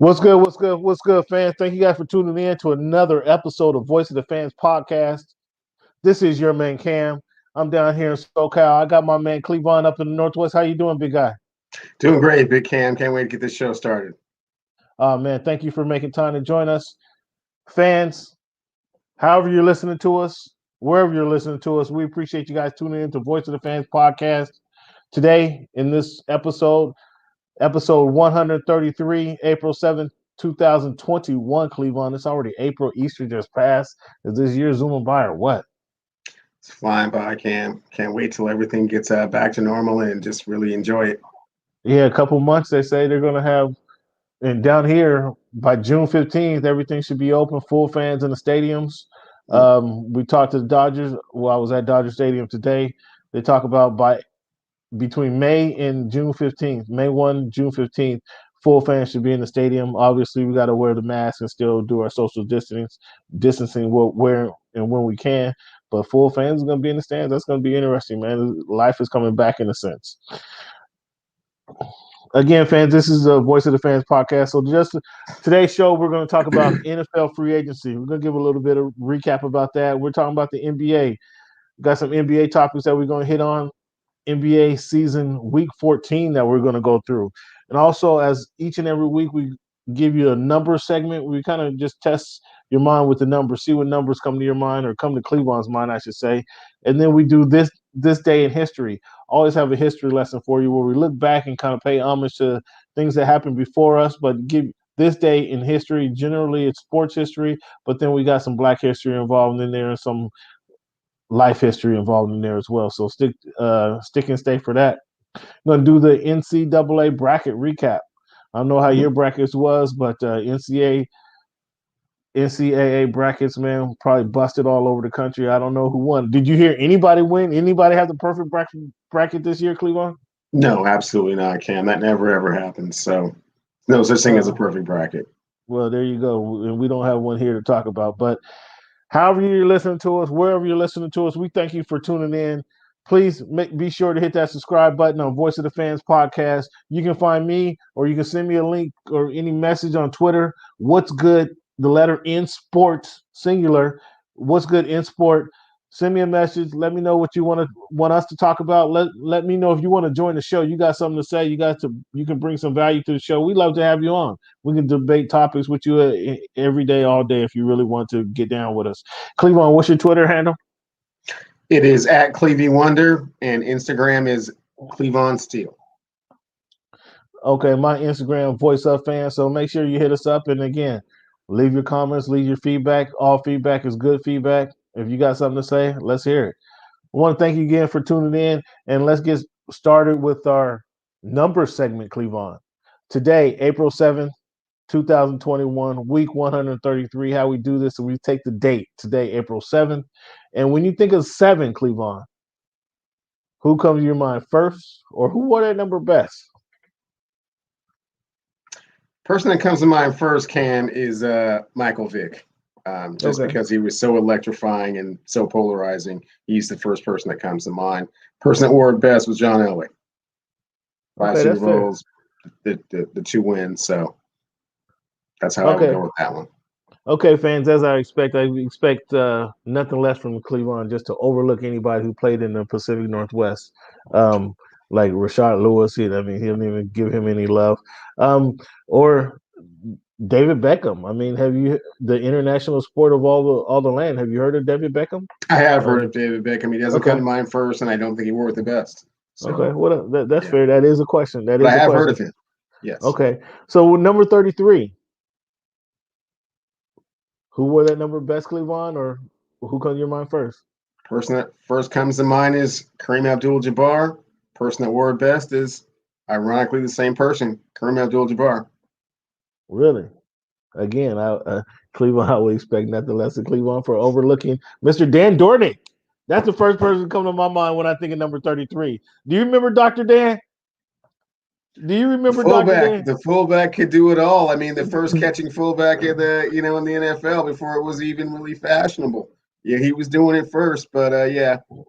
What's good? What's good? What's good, fans? Thank you guys for tuning in to another episode of Voice of the Fans podcast. This is your man Cam. I'm down here in SoCal. I got my man Cleavon up in the Northwest. How you doing, big guy? Doing great, Big Cam. Can't wait to get this show started. Man, thank you for making time to join us. Fans, however you're listening to us, wherever you're listening to us, we appreciate you guys tuning in to Voice of the Fans podcast. Today, in this episode 133, April 7th, 2021, Cleveland. It's already April. Easter just passed. Is this year zooming by or what? It's flying by, Cam. Can't wait till everything gets back to normal and just really enjoy it. Yeah, a couple months they say they're going to have, and down here by June 15th, everything should be open, full fans in the stadiums. We talked to the Dodgers. Well, I was at Dodger Stadium today. They talk about between May and June 15th, May 1, June 15th, full fans should be in the stadium. Obviously, we got to wear the mask and still do our social distancing where and when we can. But full fans are going to be in the stands. That's going to be interesting, man. Life is coming back in a sense. Again, fans, this is a Voice of the Fans podcast. So just today's show, we're going to talk about NFL free agency. We're going to give a little bit of recap about that. We're talking about the NBA. We got some NBA topics that we're going to hit on. NBA season week 14 that we're going to go through. And also, as each and every week we give you a number segment, we kind of just test your mind with the numbers, see what numbers come to your mind or come to Cleveland's mind, I should say. And then we do this day in history. Always have a history lesson for you where we look back and kind of pay homage to things that happened before us, but give this day in history. Generally, it's sports history, but then we got some Black history involved in there and some life history involved in there as well. So stick and stay for that. I'm going to do the NCAA bracket recap. I don't know how your brackets was, but NCAA brackets, man, probably busted all over the country. I don't know who won. Did you hear anybody win? Anybody have the perfect bracket this year, Cleveland? No, absolutely not, Cam. That never, ever happens. So no such thing as a perfect bracket. Well, there you go. And we don't have one here to talk about. But however you're listening to us, wherever you're listening to us, we thank you for tuning in. Please be sure to hit that subscribe button on Voice of the Fans podcast. You can find me or you can send me a link or any message on Twitter. What's good? The letter in sports, singular. What's good in sport? Send me a message. Let me know what you want us to talk about. Let me know if you want to join the show. You got something to say. You can bring some value to the show. We love to have you on. We can debate topics with you every day, all day, if you really want to get down with us. Cleveland, what's your Twitter handle? It is at Clevey Wonder, and Instagram is Cleavon Steele. Okay, my Instagram, Voice Up Fan. So make sure you hit us up. And again, leave your comments, leave your feedback. All feedback is good feedback. If you got something to say, let's hear it. I want to thank you again for tuning in, and let's get started with our number segment, Cleavon. Today, April 7th, 2021, week 133. How we do this, we take the date today, April 7th. And when you think of 7, Cleavon, who comes to your mind first, or who wore that number best? Person that comes to mind first, Cam, is Michael Vick. Because he was so electrifying and so polarizing, he's the first person that comes to mind. Person that wore it best was John Elway. 5 Super Bowls, the 2 wins. So that's how I would go with that one. Okay, fans, as I expect nothing less from Cleveland, just to overlook anybody who played in the Pacific Northwest, like Rashard Lewis. He didn't even give him any love. Or David Beckham. I mean, have you the international sport of all the land? Have you heard of David Beckham? I have heard of David Beckham. He doesn't come to mind first, and I don't think he wore it the best. So, okay, well that's fair. That is a question. I have heard of him. Yes. Okay, so number 33. Who wore that number best, Cleavon, or who comes to your mind first? Person that first comes to mind is Kareem Abdul-Jabbar. Person that wore it best is, ironically, the same person, Kareem Abdul-Jabbar. Really? Again, Cleveland, I would expect nothing less than Cleveland for overlooking Mr. Dan Dornick. That's the first person to come to my mind when I think of number 33. Do you remember Dr. Dan? Do you remember Dr. Dan? The fullback could do it all. I mean, the first catching fullback in the NFL before it was even really fashionable. Yeah, he was doing it first, but he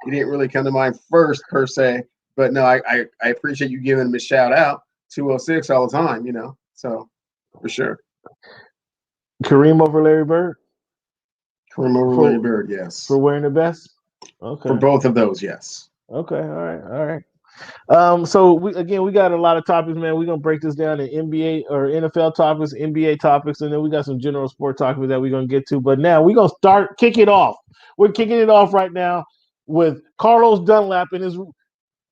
didn't really come to mind first per se. But no, I appreciate you giving him a shout out. 206 all the time, So for sure. Kareem over Larry Bird? Kareem over Larry Bird, yes. For wearing the best? Okay. For both of those, yes. Okay, all right. So we got a lot of topics, man. We're gonna break this down in NBA or NFL topics, NBA topics, and then we got some general sport topics that we're gonna get to. But now we're gonna kick it off. We're kicking it off right now with Carlos Dunlap in his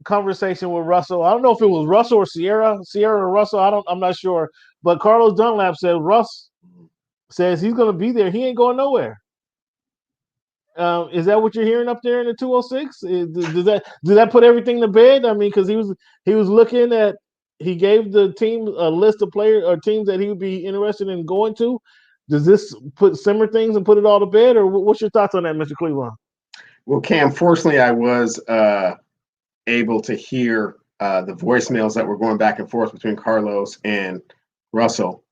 conversation with Russell. I don't know if it was Russell or Sierra or Russell. I'm not sure. But Carlos Dunlap said Russ says he's gonna be there. He ain't going nowhere. Is that what you're hearing up there in the 206? Does that put everything to bed? I mean, because he was looking at, he gave the team a list of players or teams that he would be interested in going to. Does this simmer things and put it all to bed, or what's your thoughts on that, Mr. Cleveland? Well, Cam, fortunately, I was able to hear the voicemails that were going back and forth between Carlos and Russell.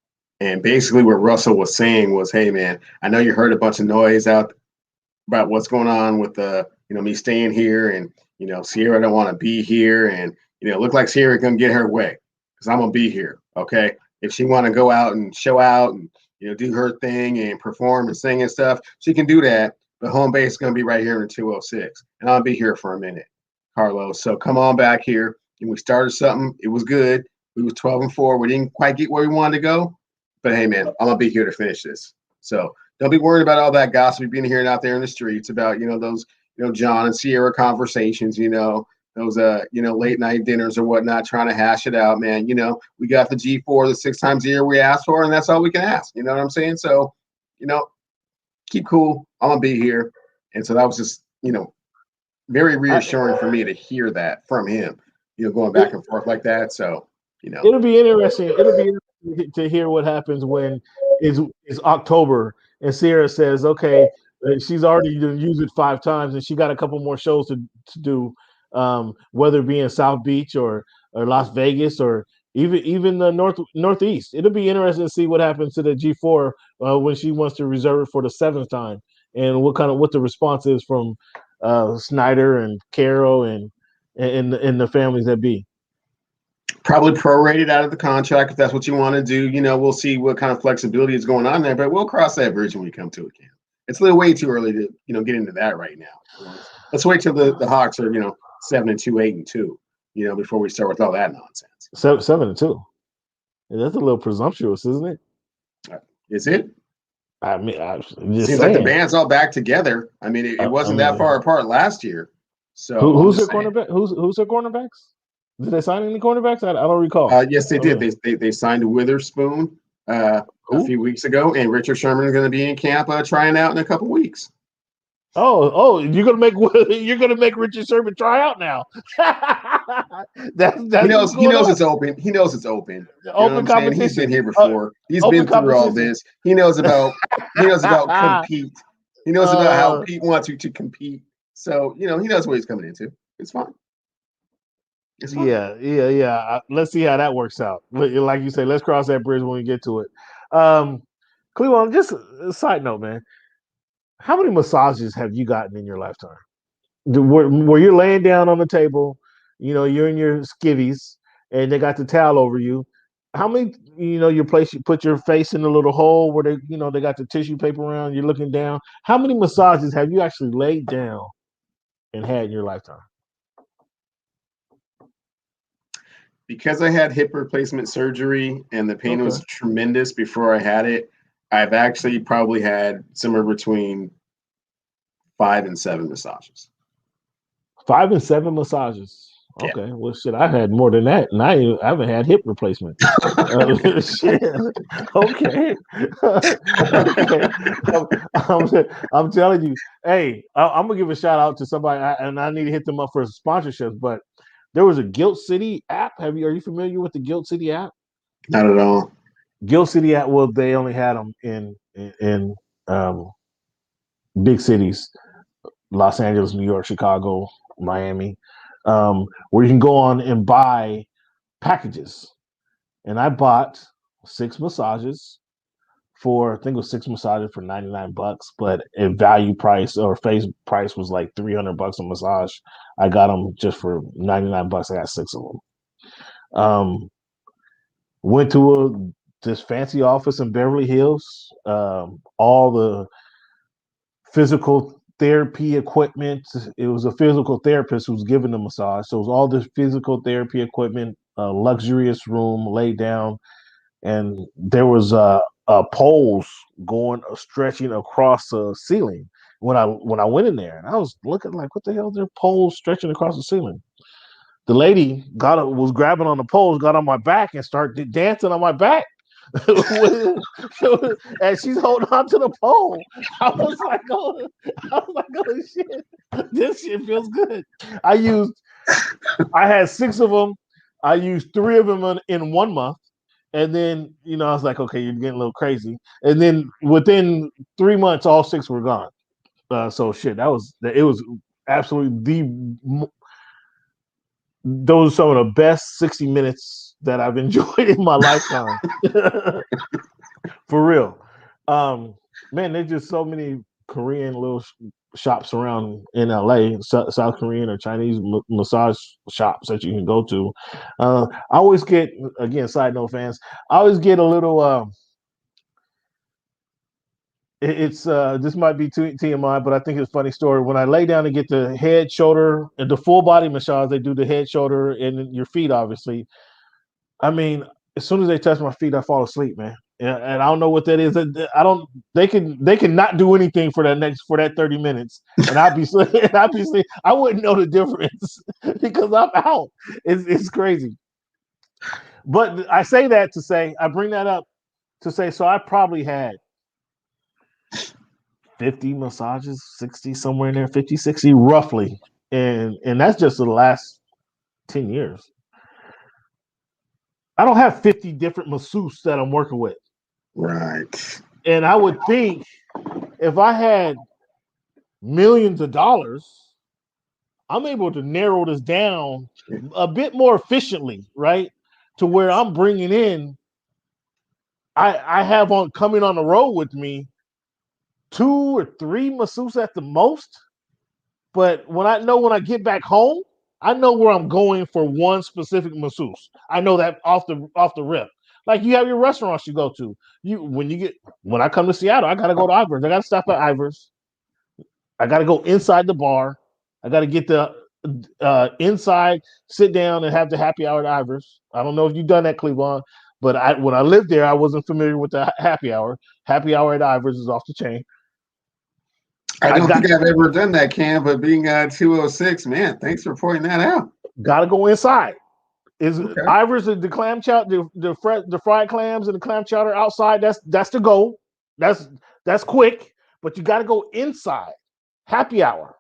And basically what Russell was saying was, hey, man, I know you heard a bunch of noise out about what's going on with me staying here, and Sierra don't want to be here, and it looked like Sierra gonna get her way because I'm gonna be here. Okay, if she want to go out and show out and do her thing and perform and sing and stuff, she can do that. But home base is gonna be right here in 206, and I'll be here for a minute, Carlos. So come on back here. And we started something. It was good. We was 12-4. We didn't quite get where we wanted to go, but hey, man, I'm gonna be here to finish this. So don't be worried about all that gossip you've been hearing out there in the streets about, those, John and Sierra conversations, those, late night dinners or whatnot, trying to hash it out, man. We got the G4 the 6 times a year we asked for, and that's all we can ask. You know what I'm saying? So, keep cool. I'm going to be here. And so that was just, very reassuring for me to hear that from him, going back and forth like that. So, It'll be interesting. It'll be interesting to hear what happens when it's October and Sierra says, okay, she's already used it 5 times and she got a couple more shows to do, whether it be in South Beach or Las Vegas or even the Northeast. It'll be interesting to see what happens to the G4 when she wants to reserve it for the 7th time, and what the response is from Snyder and Carol and the families that be. Probably prorated out of the contract if that's what you want to do. We'll see what kind of flexibility is going on there, but we'll cross that bridge when we come to it, Cam. It's a little way too early to get into that right now. Let's wait till the Hawks are 7-2, 8-2, before we start with all that nonsense. 7-2. That's a little presumptuous, isn't it? Is it? I mean, it seems like the band's all back together. I mean, it wasn't that far apart last year. So who's their cornerback? Who's their cornerbacks? Did they sign any cornerbacks? I don't recall. Yes, they did. They signed Witherspoon a few weeks ago, and Richard Sherman is going to be in camp trying out in a couple weeks. Oh, you're gonna make Richard Sherman try out now. He knows it's open. He knows it's open. Open competition. He's been here before. He's been through all this. He knows about compete. He knows about how Pete wants you to compete. So he knows what he's coming into. It's fine. Yeah. Let's see how that works out. Like you say, let's cross that bridge when we get to it. Cleveland, just a side note, man. How many massages have you gotten in your lifetime? Where you're laying down on the table, you're in your skivvies, and they got the towel over you. How many, you put your face in the little hole where they got the tissue paper around, you're looking down. How many massages have you actually laid down and had in your lifetime? Because I had hip replacement surgery and the pain was tremendous before I had it, I've actually probably had somewhere between 5 and 7 massages. 5 and 7 massages. Okay, yeah. Well, shit, I've had more than that, and I haven't had hip replacement. Shit. Okay. I'm telling you, hey, I'm gonna give a shout out to somebody, and I need to hit them up for sponsorships. But there was a Guilt City app. Are you familiar with the Guilt City app? Not at all. Guilt City app. Well, they only had them in big cities: Los Angeles, New York, Chicago, Miami, where you can go on and buy packages. And I bought 6 massages I think it was 6 massages for $99, but a value price or face price was like $300 a massage. I got them just for $99. I got 6 of them. Went to this fancy office in Beverly Hills. All the physical therapy equipment. It was a physical therapist who was giving the massage. So it was all this physical therapy equipment, a luxurious room laid down, and there was poles going stretching across the ceiling. When I went in there, and I was looking like, what the hell? There are poles stretching across the ceiling. The lady was grabbing on the poles, got on my back, and started dancing on my back. And she's holding on to the pole. I was like, oh shit, this shit feels good. I had 6 of them. I used 3 of them in 1 month. And then, I was like, okay, you're getting a little crazy. And then within 3 months, all 6 were gone. So shit, it was absolutely those are some of the best 60 minutes that I've enjoyed in my lifetime. For real. Man, there's just so many Korean little shops around in LA, South Korean or Chinese massage shops that you can go to. I always get, again, side note fans, I always get a little, it's this might be TMI, but I think it's a funny story. When I lay down and get the head, shoulder, and the full body massage, they do the head, shoulder, and your feet, obviously. I mean, as soon as they touch my feet, I fall asleep, man. And I don't know what that is. I don't. They can not do anything for that 30 minutes, and I'd be sleep. I wouldn't know the difference because I'm out. It's crazy. But I say that to say, I bring that up to say, so I probably had 50 massages, 60, somewhere in there, 50, 60, roughly. And that's just the last 10 years. I don't have 50 different masseuses that I'm working with. Right. And I would think if I had millions of dollars, I'm able to narrow this down a bit more efficiently, right? To where I'm bringing in, I have on coming on the road with me 2 or 3 masseuses at the most. But when I get back home, I know where I'm going for one specific masseuse. I know that off the rip. Like you have your restaurants you go to. When I come to Seattle, I gotta go to Ivers. I gotta stop at Ivers. I gotta go inside the bar. I gotta get the inside, sit down and have the happy hour at Ivers. I don't know if you've done that, Cleveland, but when I lived there, I wasn't familiar with the happy hour. Happy hour at Ivers is off the chain. I don't think I've ever done that, Cam, but being 206, man, thanks for pointing that out. Gotta go inside. Is okay. Ivers the clam chowder, the fried clams and the clam chowder outside? That's the goal. That's quick, but you got to go inside. Happy hour.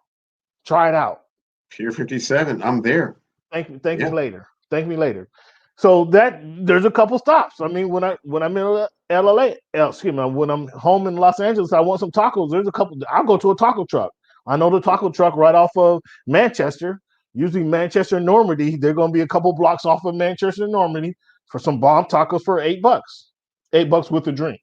Try it out. Pier 57. I'm there. Thank me later. Thank me later. So there's a couple stops. I mean, when I'm in LA, when I'm home in Los Angeles, I want some tacos. There's a couple. I'll go to a taco truck. I know the taco truck right off of Manchester. Usually Manchester and Normandy. They're going to be a couple blocks off of Manchester and Normandy for some bomb tacos for $8. $8 with a drink.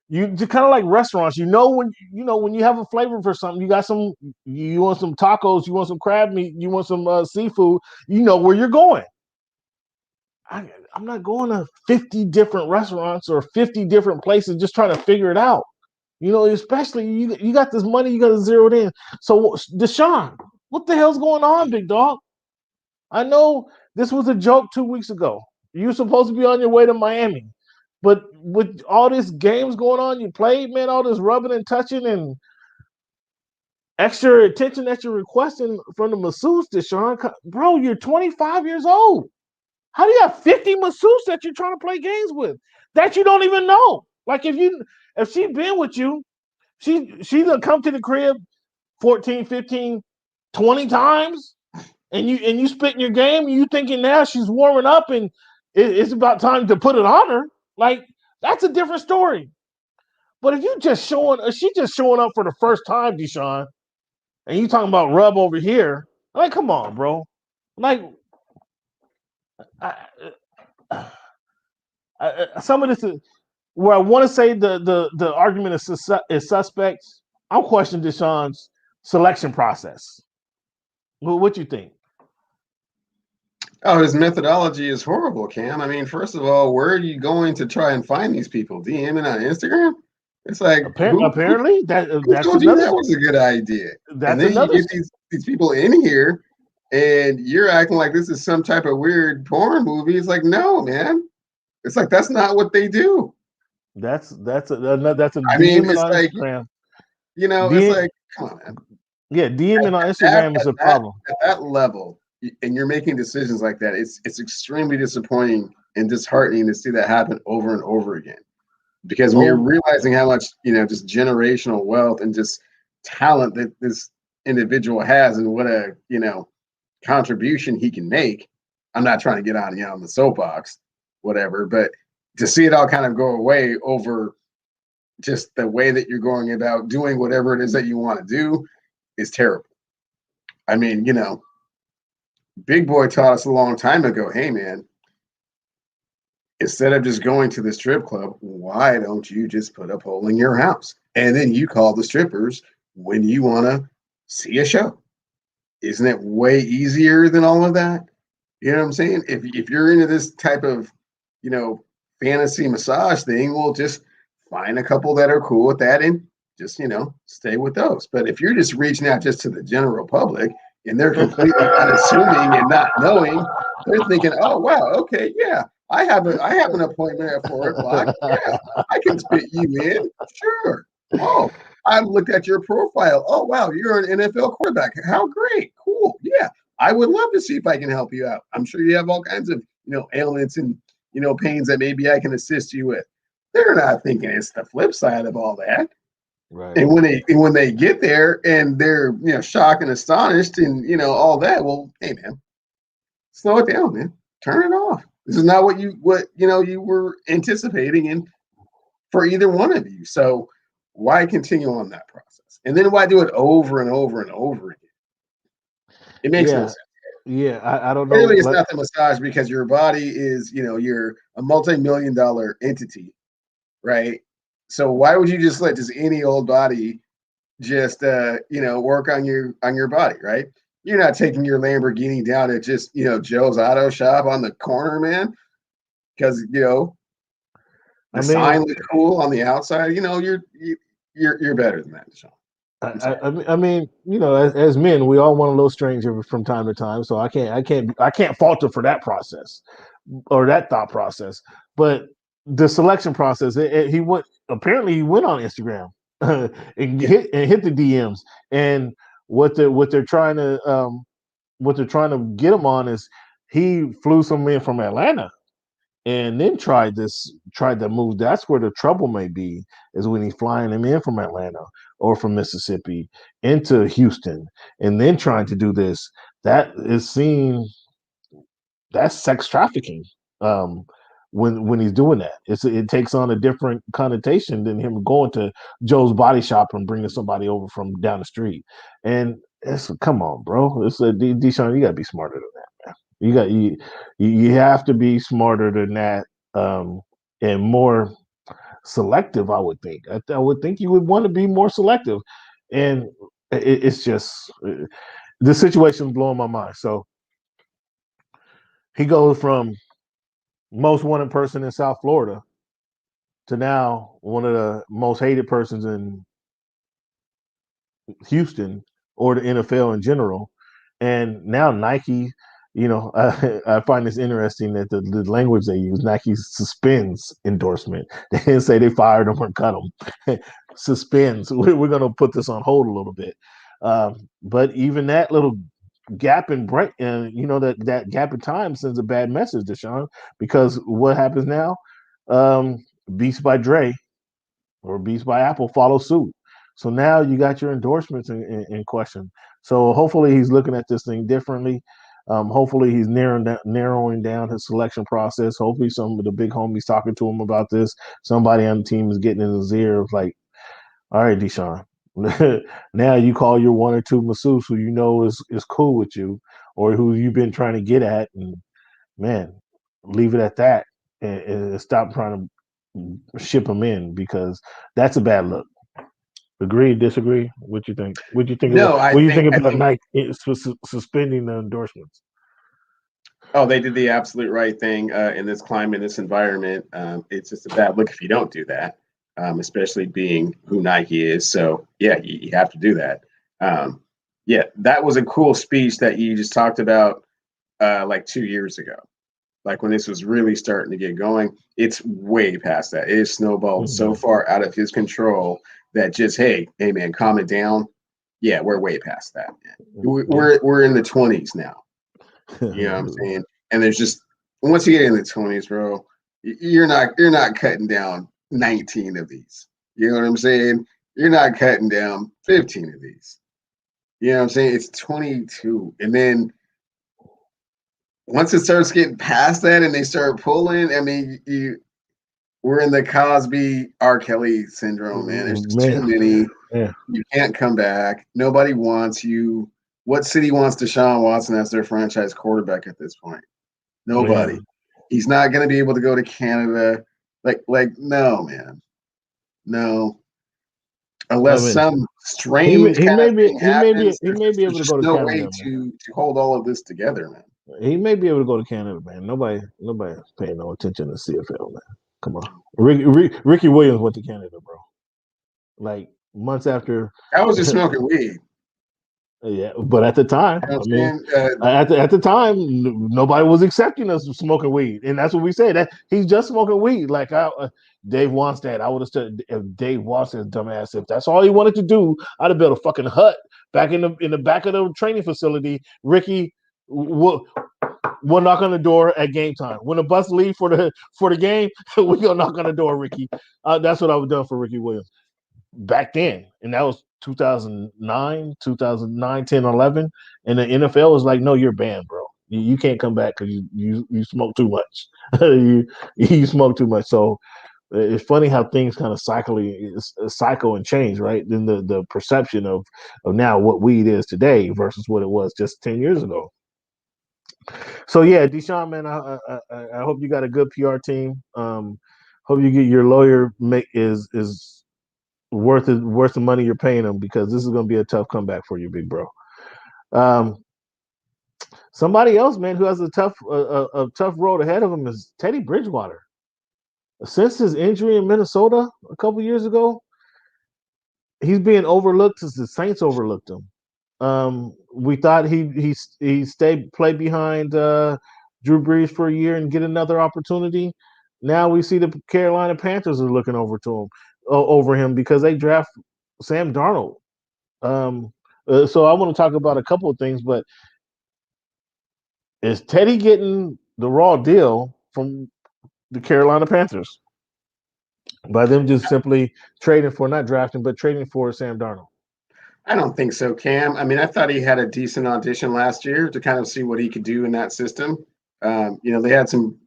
You kind of like restaurants. When you have a flavor for something, you want some tacos, you want some crab meat, you want some seafood. You know where you're going. I'm not going to 50 different restaurants or 50 different places just trying to figure it out. Especially you got this money, you got to zero it in. So Deshaun, what the hell's going on, big dog? I know this was a joke 2 weeks ago. You were supposed to be on your way to Miami. But with all these games going on, you played, man, all this rubbing and touching and extra attention that you're requesting from the masseuse, Deshaun. Bro, you're 25 years old. How do you have 50 masseuses that you're trying to play games with that you don't even know? Like if she's been with you, she's gonna come to the crib 14, 15, 20 times, and you spit in your game, and you thinking now she's warming up and it's about time to put it on her. Like, that's a different story. But if she's just showing up for the first time, Deshaun, and you talking about rub over here, like, come on, bro. Like, some of this is where I want to say the argument is suspect. I'm questioning Deshaun's selection process. What you think? Oh, his methodology is horrible, Cam. I mean, first of all, where are you going to try and find these people? DMing on Instagram? It's like Apparently, who that's told you another that was a good idea? And that's then you another. get these people in here, and you're acting like this is some type of weird porn movie. It's like, no, man. It's like that's not what they do. That's a I mean, DMing it's on like Instagram. it's DM, like, come on, man. yeah, DMing on At, Instagram is at a that problem. at that level, and you're making decisions like that, it's extremely disappointing and disheartening to see that happen over and over again. Because when you're Oh, realizing how much just generational wealth and just talent that this individual has, and what a contribution he can make. I'm not trying to get on the soapbox, whatever, but to see it all kind of go away over just the way that you're going about doing whatever it is that you want to do is terrible. I mean, Big Boy taught us a long time ago, hey man, instead of just going to the strip club, why don't you just put a pole in your house? And then you call the strippers when you want to see a show. Isn't it way easier than all of that? You know what I'm saying? If you're into this type of, fantasy massage thing, we'll just find a couple that are cool with that and just, stay with those. But if you're just reaching out just to the general public and they're completely unassuming and not knowing, they're thinking, oh wow, okay, yeah, I have an appointment at 4 o'clock. Yeah, I can fit you in. Sure. Oh, I looked at your profile. Oh wow, you're an NFL quarterback. How great. Cool. Yeah. I would love to see if I can help you out. I'm sure you have all kinds of, ailments and, pains that maybe I can assist you with. They're not thinking it's the flip side of all that. right. And when they get there and they're, shocked and astonished and, all that, well, hey man, slow it down, man. Turn it off. This is not what you were anticipating and for either one of you. So why continue on that process? And then why do it over and over and over again? It makes no Yeah, sense. yeah. I don't know. Clearly, it's not the massage because your body is, you're a multi-million-dollar entity, right? So why would you just let just any old body just work on your body, right? You're not taking your Lamborghini down at just Joe's Auto Shop on the corner, man, because I the mean, sign looks cool on the outside. You're better than that, Deshaun. I'm sorry. I mean, as men, we all want a little strange from time to time. So I can't falter for that process or that thought process. But the selection process, he went. Apparently, he went on Instagram and Yeah. hit the DMs. And what they're trying to get him on is he flew some in from Atlanta and then tried that move. That's where the trouble may be, is when he's flying him in from Atlanta or from Mississippi into Houston and then trying to do this. That is seen, that's sex trafficking. Um, when he's doing that, it takes on a different connotation than him going to Joe's Body Shop and bringing somebody over from down the street. And come on, bro. It's Deshaun, you gotta be smarter than that, man. You have to be smarter than that, and more selective. I would think. I would think you would want to be more selective, and it's just the situation is blowing my mind. So he goes from most wanted person in South Florida to now one of the most hated persons in Houston or the NFL in general. And now Nike, I find this interesting that the language they use, Nike suspends endorsement. They didn't say they fired them or cut them. Suspends. We're going to put this on hold a little bit. But even that little gap in break, that gap in time sends a bad message, Deshaun, because what happens now? Beats by Dre or Beats by Apple follow suit. So now you got your endorsements in question. So hopefully he's looking at this thing differently. Hopefully he's narrowing down his selection process. Hopefully some of the big homies talking to him about this. Somebody on the team is getting in his ear like, all right, Deshaun, now you call your one or two masseuse who is cool with you or who you've been trying to get at, and man, leave it at that and stop trying to ship them in because that's a bad look. Agree, disagree? What you think? What you think? No, What do you think I about think Nike suspending the endorsements? Oh, they did the absolute right thing in this climate, in this environment. It's just a bad look if you don't do that, especially being who Nike is. So, yeah, you have to do that. Um, yeah, that was a cool speech that you just talked about like 2 years ago. Like when this was really starting to get going, it's way past that. It is snowballed so far out of his control that just, hey man, calm it down. Yeah, we're way past that. We're in the 20s now. You know what I'm saying? And there's just once you get in the 20s, bro, you're not cutting down 19 of these. You know what I'm saying? You're not cutting down 15 of these. You know what I'm saying? It's 22. And then once it starts getting past that and they start pulling, I mean, we're in the Cosby R. Kelly syndrome, man. There's just too many. Yeah. You can't come back. Nobody wants you. What city wants Deshaun Watson as their franchise quarterback at this point? Nobody. Yeah. He's not going to be able to go to Canada. No, man. No. Unless some strange kind of thing happens, he may be able to there's go to no Canada, way to hold all of this together, man. He may be able to go to Canada, man. Nobody's paying no attention to CFL, man. Come on, Ricky Williams went to Canada, bro. Like months after. I was just smoking weed. Yeah, but at the time, You know at the time, nobody was accepting us smoking weed, and that's what we say. That he's just smoking weed. Like Dave wants that. I would have said if Dave wants his dumbass, if that's all he wanted to do, I'd have built a fucking hut back in the back of the training facility. Ricky will knock on the door at game time. When the bus leave for the game, we go knock on the door, Ricky. That's what I would have done for Ricky Williams back then, and that was 2009, 10, 11, and the NFL was like, "No, you're banned, bro. You can't come back because you smoke too much. you smoke too much." So it's funny how things kind of cycle and change, right? Then the perception of now what weed is today versus what it was just 10 years ago. So yeah, Deshaun, man, I hope you got a good PR team. Hope you get your lawyer is worth the money you're paying them, because this is going to be a tough comeback for you, big bro. Somebody else, man, who has a tough road ahead of him is Teddy Bridgewater. Since his injury in Minnesota a couple years ago, he's being overlooked as the Saints overlooked him. We thought he play behind Drew Brees for a year and get another opportunity. Now we see the Carolina Panthers are looking over him because they draft Sam Darnold. So I want to talk about a couple of things, but is Teddy getting the raw deal from the Carolina Panthers by them just simply trading for, not drafting, but trading for Sam Darnold? I don't think so, Cam. I mean, I thought he had a decent audition last year to kind of see what he could do in that system. They had some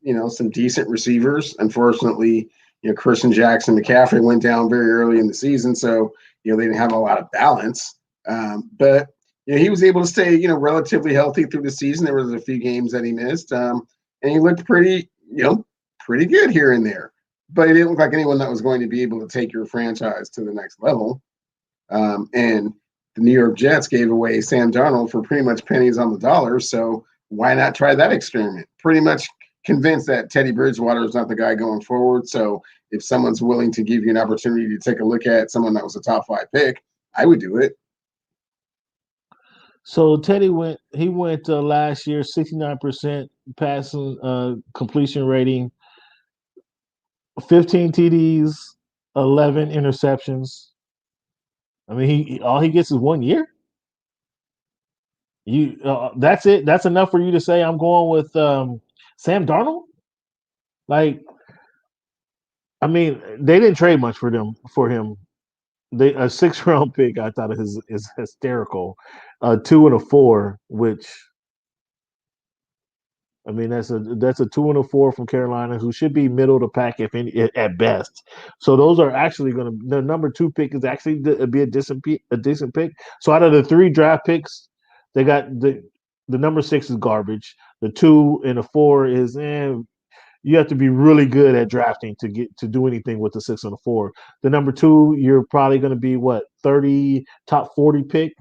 decent receivers. Unfortunately, Christian Jackson, McCaffrey went down very early in the season, so they didn't have a lot of balance. But he was able to stay relatively healthy through the season. There was a few games that he missed, and he looked pretty good here and there. But he didn't look like anyone that was going to be able to take your franchise to the next level. And the New York Jets gave away Sam Darnold for pretty much pennies on the dollar. So why not try that experiment? Pretty much convinced that Teddy Bridgewater is not the guy going forward. So if someone's willing to give you an opportunity to take a look at someone that was a top 5 pick, I would do it. So Teddy went last year 69% passing completion rating, 15 TDs, 11 interceptions. I mean, all he gets is 1 year. That's it. That's enough for you to say I'm going with Sam Darnold. Like, I mean, they didn't trade much for him. A 6th-round pick, I thought is hysterical. 2 and a 4, which, I mean, that's a 2 and a 4 from Carolina, who should be middle of the pack at best. So those are actually going to, the number 2 pick is actually be a decent pick. So out of the 3 draft picks, they got the number 6 is garbage. The 2 and the 4 is you have to be really good at drafting to do anything with the 6 and the 4. The number 2, you're probably going to be top 40 pick.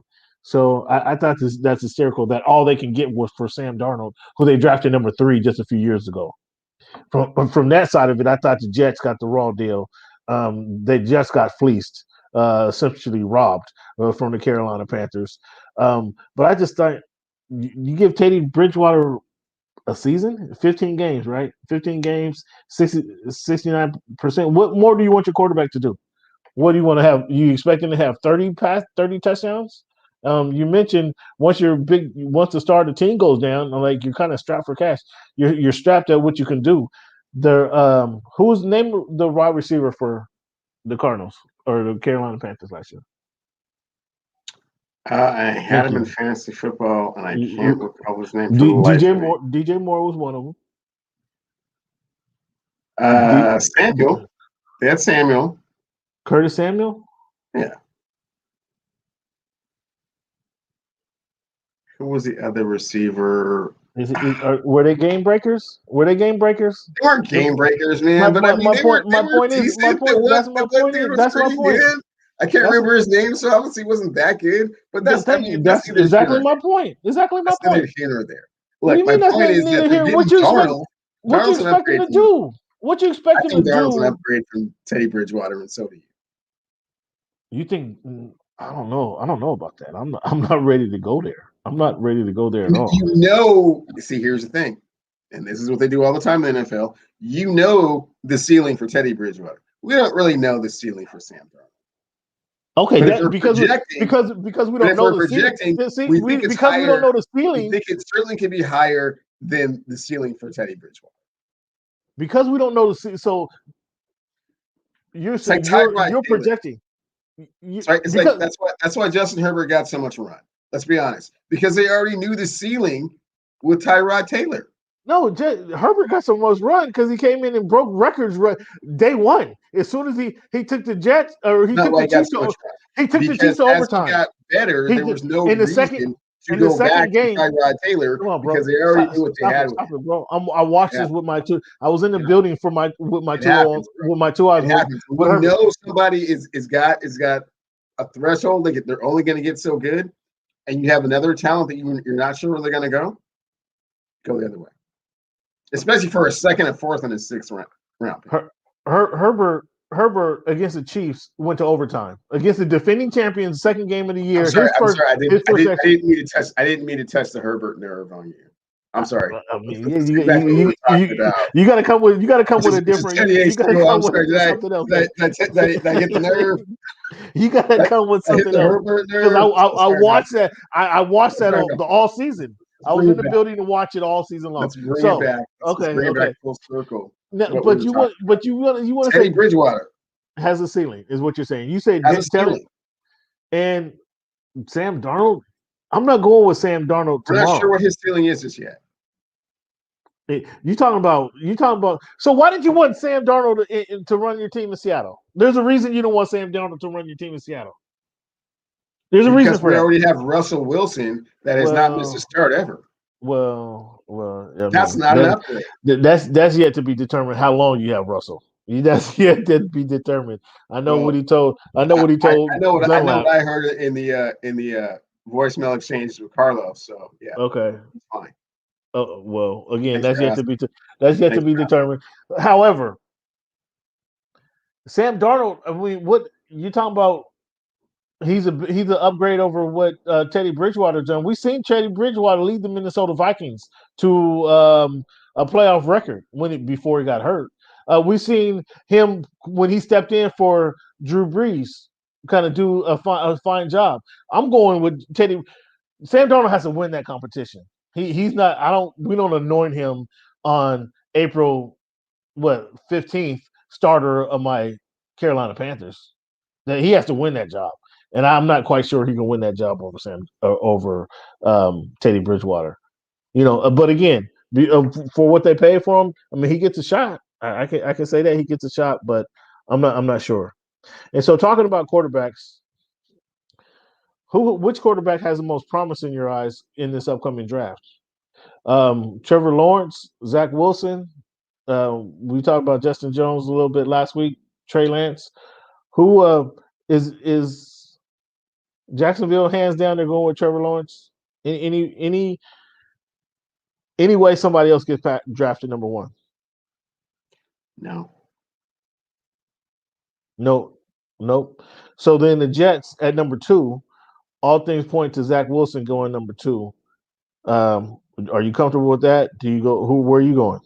So I thought that's hysterical that all they can get was for Sam Darnold, who they drafted number 3 just a few years ago. From that side of it, I thought the Jets got the raw deal. They just got fleeced, essentially robbed from the Carolina Panthers. But I just thought you give Teddy Bridgewater a season, 15 games, right? 15 games, 69%. What more do you want your quarterback to do? What do you want to have? You expect him to have 30 touchdowns? You mentioned once the star of the team goes down, like you're kind of strapped for cash. You're strapped at what you can do. Who's named the wide receiver for the Cardinals or the Carolina Panthers last year? I had him in fantasy football, and I can't recall his name for the life of me. DJ Moore was one of them. Samuel. They had Samuel. Curtis Samuel? Yeah. Who was the other receiver? Were they game breakers? They weren't game breakers, man. That's my point. I can't remember his name, so obviously he wasn't that good. But that's exactly my point. Exactly my point. Neither here nor there. Look, my point is that they're getting Darnold. What you expect him to do? What you expect him to do? Darnold's an upgrade from Teddy Bridgewater, and so do you. You think? I don't know. I don't know about that. I'm not ready to go there. I'm not ready to go there at all. See, here's the thing, and this is what they do all the time in the NFL. You know the ceiling for Teddy Bridgewater. We don't really know the ceiling for Sam Darnold. Okay, because we don't know the ceiling. Because we don't know the ceiling. I think it certainly can be higher than the ceiling for Teddy Bridgewater. Because we don't know the ceiling, so you're projecting. That's why Justin Herbert got so much run. Let's be honest, because they already knew the ceiling with Tyrod Taylor. No, Herbert got so much run because he came in and broke records day one. As soon as he took the Jets, or he took the Chiefs to overtime. He got better. There was no reason to go back to Tyrod Taylor because they already knew what they had. Bro. I watched this with my two. I was in the building with my two eyes. We know somebody is got a threshold. They're only going to get so good, and you have another talent that you're not sure where they're going to go. Go the other way. Especially for a second, a fourth, and a sixth round. Herbert against the Chiefs went to overtime against the defending champions, second game of the year. I'm sorry. I didn't mean to test the Herbert nerve on you. I'm sorry. I mean, you got to come with a different. You got to come with something else. Did I get the nerve? You got to come with something else. Because I watched that. I watched that all season. I was in the building to watch it all season long. Let's bring it back. Okay. Back full circle. No, but you want to say Teddy Bridgewater has a ceiling, is what you're saying. You say Teddy and Sam Darnold. I'm not going with Sam Darnold tomorrow. I'm not sure what his ceiling is just yet. You talking about? So why did you want Sam Darnold to run your team in Seattle? There's a reason you don't want Sam Darnold to run your team in Seattle. There's a reason for that. We already have Russell Wilson that has not missed a start ever. Well, that's not an upgrade. That's yet to be determined. How long you have Russell? That's yet to be determined. I know what he told. I know what I heard in the voicemail exchange with Carlos. So yeah. Okay. It's fine. Oh well, again, that's yet to be determined. However, Sam Darnold. I mean, what you talking about? He's an upgrade over what Teddy Bridgewater done. We've seen Teddy Bridgewater lead the Minnesota Vikings to a playoff record before he got hurt. We've seen him when he stepped in for Drew Brees kind of do a fine job. I'm going with Teddy. Sam Darnold has to win that competition. He's not. We don't anoint him on April 15th starter of my Carolina Panthers. That he has to win that job. And I'm not quite sure he can win that job over Teddy Bridgewater, But again, for what they pay for him, I mean, he gets a shot. I can say that he gets a shot, but I'm not sure. And so, talking about quarterbacks, which quarterback has the most promise in your eyes in this upcoming draft? Trevor Lawrence, Zach Wilson. We talked about Justin Jones a little bit last week. Trey Lance. Who is Jacksonville, hands down, they're going with Trevor Lawrence. Any way somebody else gets drafted number one? No. Nope. So then the Jets at number two, all things point to Zach Wilson going number two. Are you comfortable with that? Do you go? Where are you going?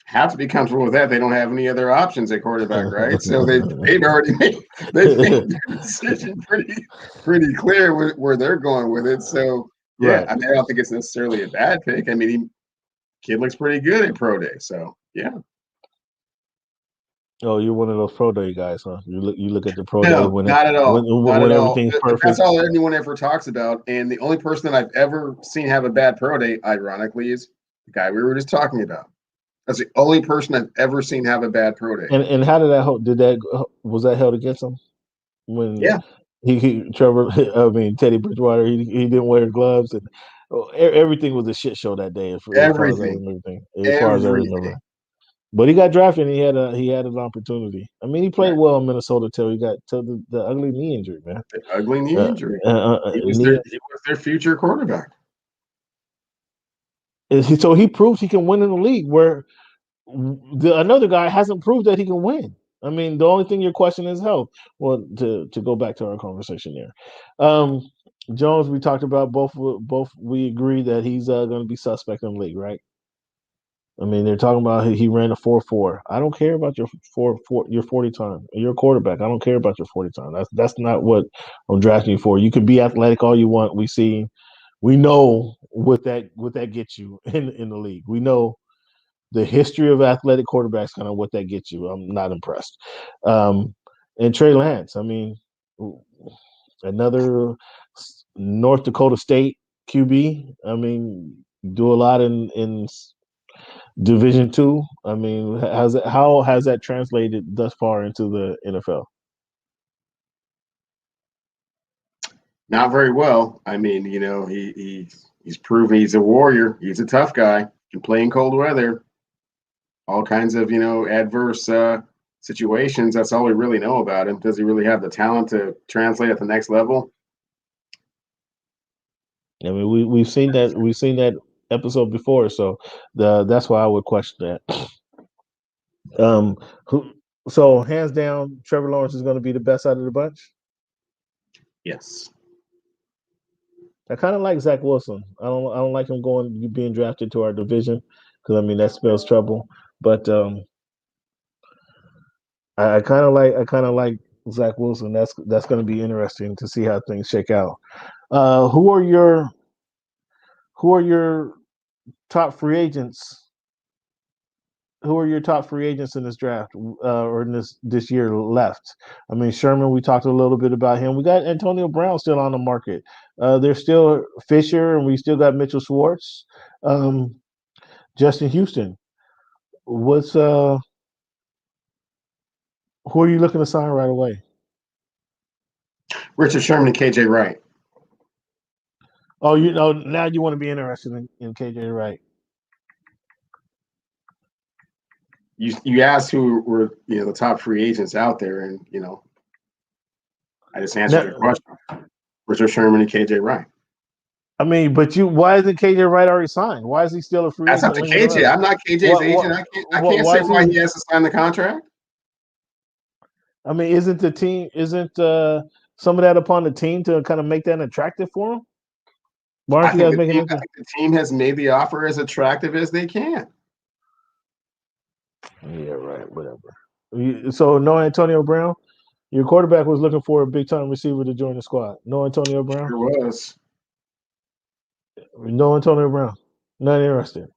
Have to be comfortable with that. They don't have any other options at quarterback, right? So they've already made their decision pretty clear where they're going with it. So yeah, right. I mean, I don't think it's necessarily a bad pick. I mean, kid looks pretty good at pro day. So yeah. Oh, you're one of those pro day guys, huh? You look at the pro day when not at all. When everything's perfect. That's all anyone ever talks about. And the only person that I've ever seen have a bad pro day, ironically, is the guy we were just talking about. That's the only person I've ever seen have a bad pro day. And how did was that held against him? When Teddy Bridgewater, he didn't wear gloves and everything was a shit show that day. As far as I remember. But he got drafted and he had an opportunity. I mean, he played well in Minnesota till he got to the ugly knee injury, man. The ugly knee injury. He was their future quarterback. So he proves he can win in the league where another guy hasn't proved that he can win. I mean, the only thing your question is health. Well, to go back to our conversation there, Jones, we talked about both. We agree that he's going to be suspect in the league, right? I mean, they're talking about he ran a 4.4. I don't care about your 40 time. You're a quarterback. I don't care about your 40 time. That's not what I'm drafting you for. You can be athletic all you want. We know what that gets you in the league. We know the history of athletic quarterbacks, kind of what that gets you. I'm not impressed. And Trey Lance, I mean, another North Dakota State QB. I mean, do a lot in Division II. I mean, how has that translated thus far into the NFL? Not very well. I mean, he's proven he's a warrior. He's a tough guy. Can play in cold weather. All kinds of adverse situations. That's all we really know about him. Does he really have the talent to translate at the next level? I mean, we've seen that episode before, so that's why I would question that. So hands down, Trevor Lawrence is going to be the best out of the bunch. Yes. I kind of like Zach Wilson. I don't like him being drafted to our division because I mean that spells trouble. But I kind of like Zach Wilson. That's going to be interesting to see how things shake out. Who are your top free agents? Who are your top free agents in this draft or in this year left? I mean, Sherman, we talked a little bit about him. We got Antonio Brown still on the market. There's still Fisher, and we still got Mitchell Schwartz. Justin Houston. Who are you looking to sign right away? Richard Sherman and KJ Wright. Oh, now you want to be interested in KJ Wright. You asked who were the top free agents out there, and I just answered your question. Richard Sherman and KJ Wright. I mean, but why isn't KJ Wright already signed? Why is he still a free agent? That's up to KJ. I'm not KJ's agent. I can't say why he has to sign the contract. I mean, isn't some of that upon the team to kind of make that attractive for him? I think the team has made the offer as attractive as they can. Yeah, right. Whatever. So no Antonio Brown. Your quarterback was looking for a big time receiver to join the squad. No Antonio Brown. Sure was. No Antonio Brown. Not interested.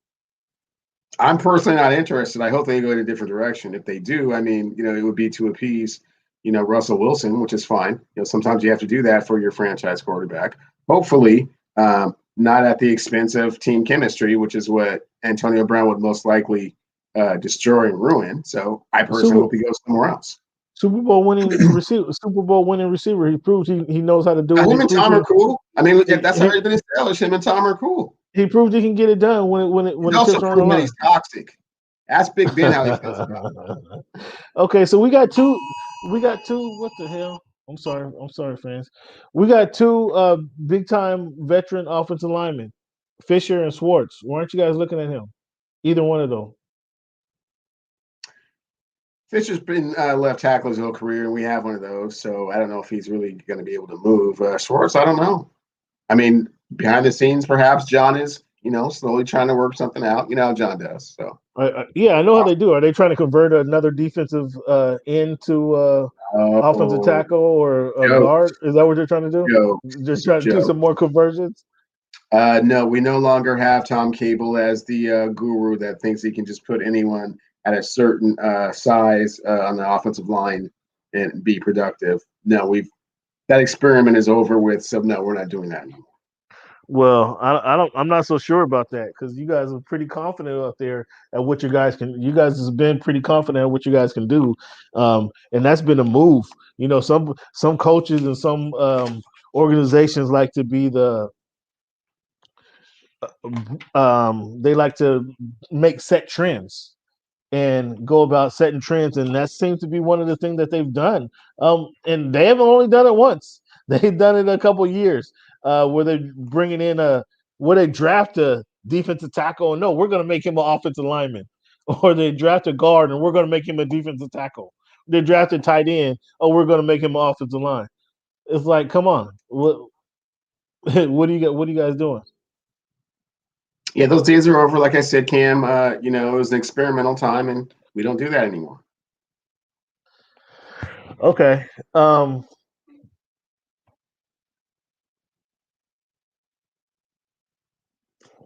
I'm personally not interested. I hope they go in a different direction. If they do, I mean, it would be to appease, Russell Wilson, which is fine. Sometimes you have to do that for your franchise quarterback. Hopefully, not at the expense of team chemistry, which is what Antonio Brown would most likely destroy and ruin. So I personally hope he goes somewhere else. Super Bowl winning receiver. He proved he knows how to do it. Him and Tom are cool. I mean, that's already been established. Him and Tom are cool. He proved he can get it done when he's also proven that he's toxic. Ask Big Ben how he feels about it. Okay, so we got two. What the hell? I'm sorry, fans. We got two big time veteran offensive linemen, Fisher and Schwartz. Why aren't you guys looking at him? Either one of them. Fisher's been left tackle his whole career, and we have one of those. So I don't know if he's really going to be able to move. Schwartz, I don't know. I mean, behind the scenes, perhaps John is, slowly trying to work something out. You know how John does. So Yeah, I know how they do. Are they trying to convert another defensive end to offensive oh, tackle or a joke, guard? Is that what they're trying to do? Just trying to do joke. some more conversions? No, we no longer have Tom Cable as the guru that thinks he can just put anyone at a certain size on the offensive line and be productive. No, that experiment is over with. So no, we're not doing that anymore. Well, I'm not so sure about that because you guys are pretty confident out there at what you guys can. You guys has been pretty confident at what you guys can do, and that's been a move. Some coaches and some organizations like to be they like to make set trends and go about setting trends, and that seems to be one of the things that they've done. And they haven't only done it once; they've done it a couple of years where they're bringing in where they draft a defensive tackle, and no, we're going to make him an offensive lineman, or they draft a guard, and we're going to make him a defensive tackle. They draft a tight end, oh, we're going to make him an offensive line. It's like, come on, what do you guys doing? Yeah, those days are over. Like I said, Cam, it was an experimental time, and we don't do that anymore. Okay.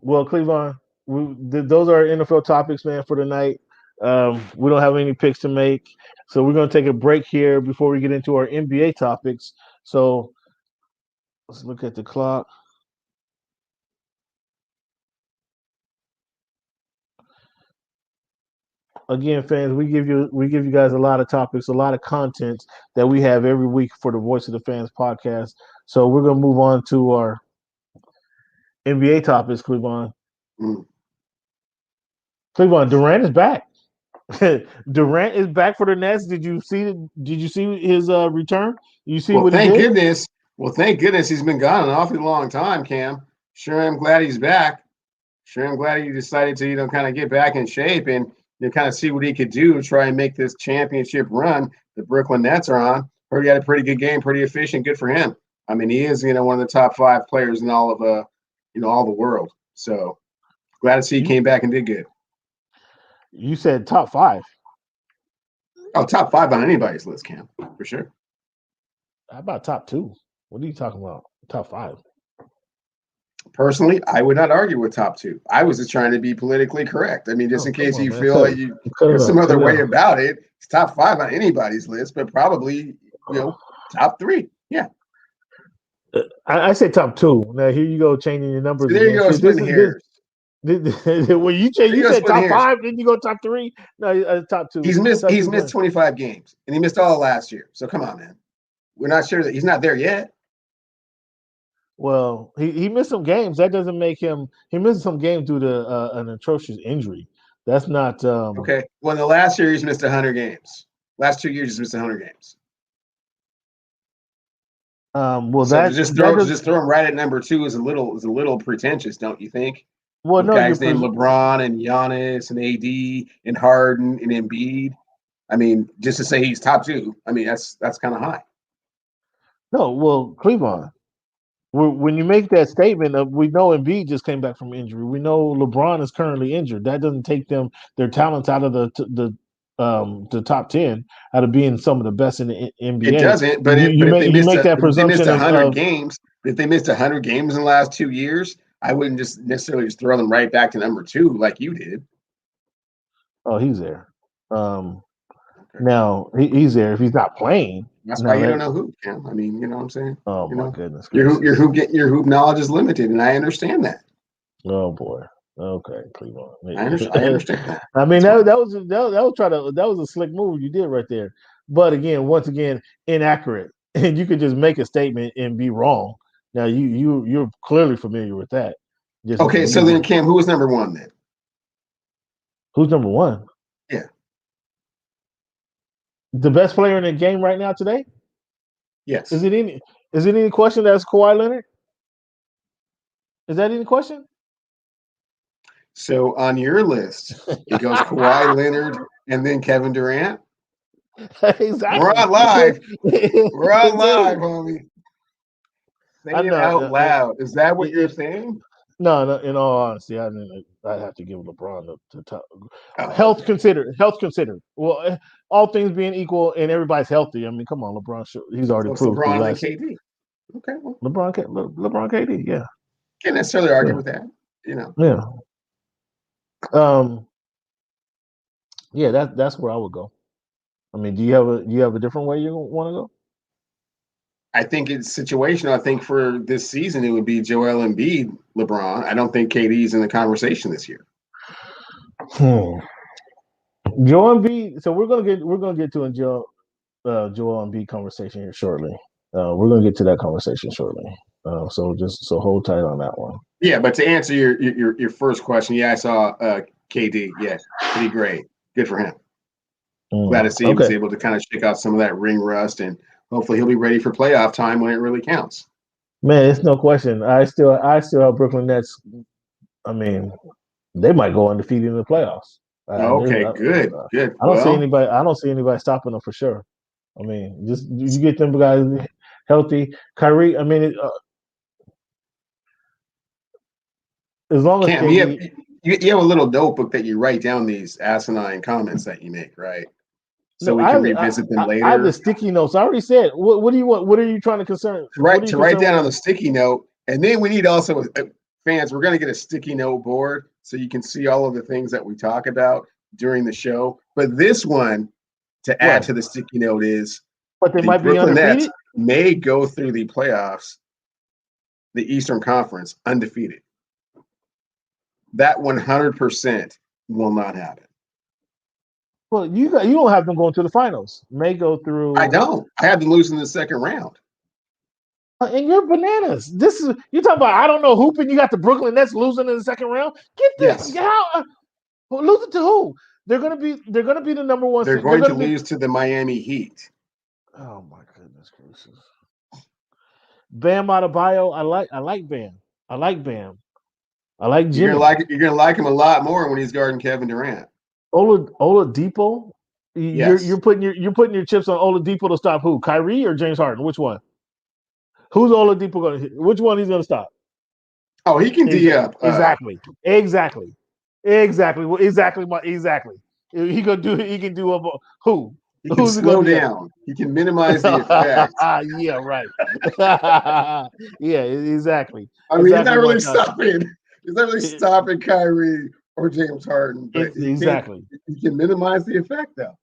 Well, Cleveland, those are NFL topics, man, for tonight. We don't have any picks to make, so we're going to take a break here before we get into our NBA topics. So let's look at the clock. Again, fans, we give you guys a lot of topics, a lot of content that we have every week for the Voice of the Fans podcast. So we're going to move on to our NBA topics, Cleveland. Mm. Cleveland, Durant is back. Durant is back for the Nets. Did you see his return? You see Well, what he thank did? goodness. Well, thank goodness he's been gone an awfully long time, Cam. Sure, I'm glad he's back. Sure, I'm glad he decided to, kind of get back in shape and kind of see what he could do to try and make this championship run the Brooklyn Nets are on. Heard he had a pretty good game, pretty efficient. Good for him. I mean, he is, one of the top 5 players in all of, all the world. So glad to see he came back and did good. You said top 5. Oh, top 5 on anybody's list, Cam, for sure. How about top 2? What are you talking about? Top 5. Personally, I would not argue with top 2. I was just trying to be politically correct. I mean, just in case you feel like there's some other way about it. It's top 5 on anybody's list, but probably, top 3. Yeah. I say top 2. Now here you go changing your numbers. So there you go, splitting hairs. Well, you said top 5, then you go top 3. No, top 2. He's missed 25 games, and he missed all last year. So come on, man. We're not sure that he's not there yet. Well, he missed some games. That doesn't make him. He missed some games due to an atrocious injury. That's not okay. Well, in the last year he's missed 100 games. Last 2 years he's missed 100 games. Well, so just throw him right at number 2 is a little pretentious, don't you think? Well, no, guys named LeBron and Giannis and AD and Harden and Embiid. I mean, just to say he's top 2, I mean that's kind of high. No, well, Cleveland. When you make that statement of we know Embiid just came back from injury, we know LeBron is currently injured. That doesn't take their talents out of the top 10, out of being some of the best in the NBA. It doesn't, but if they missed 100 games, if they missed 100 games in the last 2 years, I wouldn't just necessarily just throw them right back to number 2 like you did. Oh, he's there. Now he's there if he's not playing. That's why you don't know hoop, Cam. I mean, you know what I'm saying? Oh my goodness. Your hoop knowledge is limited, and I understand that. Oh boy. Okay, Cleveland. I understand that. I mean that was a slick move you did right there. But again, once again, inaccurate. And you could just make a statement and be wrong. Now you're clearly familiar with that. Okay, so then Cam, who was number 1 then? Who's number 1? Yeah. The best player in the game right now today? Yes. Is it any question that's Kawhi Leonard? Is that any question? So on your list, it goes Kawhi Leonard and then Kevin Durant. We're Exactly. on live. We're on live, Dude, homie. Say I it out know. loud. Is that what you're It, saying? no, in all honesty, I'd have to give LeBron the top. Oh, Health okay. considered. Health considered. Well, all things being equal, and everybody's healthy. I mean, come on, LeBron. He's already So it's proved through LeBron and last. KD. Okay. Well, LeBron, KD. Yeah. can't necessarily argue Yeah. with that. You know. Yeah. Um. Yeah. That's where I would go. I mean, do you have a different way you want to go? I think it's situational. I think for this season, it would be Joel Embiid, LeBron. I don't think KD's in the conversation this year. Joel Embiid. So we're gonna get to a Joel Embiid conversation here shortly. We're gonna get to that conversation shortly. So hold tight on that one. Yeah, but to answer your first question, yeah, I saw KD. Yeah, pretty great. Good for him. Glad to see he was able to kind of shake out some of that ring rust, and hopefully he'll be ready for playoff time when it really counts. Man, it's no question. I still have Brooklyn Nets. I mean, they might go undefeated in the playoffs. Okay, good. I don't see anybody. I don't see anybody stopping them for sure. I mean, just you get them guys healthy. Kyrie. I mean, as long as Cam, KD, you have a little notebook that you write down these asinine comments that you make, right? So no, we can revisit them later. I have the sticky notes. I already said. What do you want? What are you trying to concern? To write down on the sticky note, and then we need also fans. We're going to get a sticky note board so you can see all of the things that we talk about during the show. But this one to add to the sticky note is, but they might be Brooklyn undefeated. Nets may go through the playoffs, the Eastern Conference, undefeated. That 100% will not happen. Well, you don't have them going to the finals. May go through. I don't. I have them losing the second round. And you're bananas. This is you talking about. I don't know hooping. You got the Brooklyn Nets losing in the second round. Get this. Yes. How lose it to who? They're gonna be the number one. They're going to lose to the Miami Heat. Oh my goodness gracious. Bam Adebayo. I like Bam. I like Bam. I like Jimmy. You're gonna like him a lot more when he's guarding Kevin Durant. Oladipo. Yes. You're putting your chips on Oladipo to stop who? Kyrie or James Harden? Which one? Who's Oladipo going to hit? Which one he's going to stop? Oh, he can D up. Exactly. Well, exactly. He can do who? He can slow down. He can minimize the effect. Yeah, right. Yeah, exactly. I mean, he's not really stopping. He's not really stopping Kyrie or James Harden, but he can minimize the effect, though.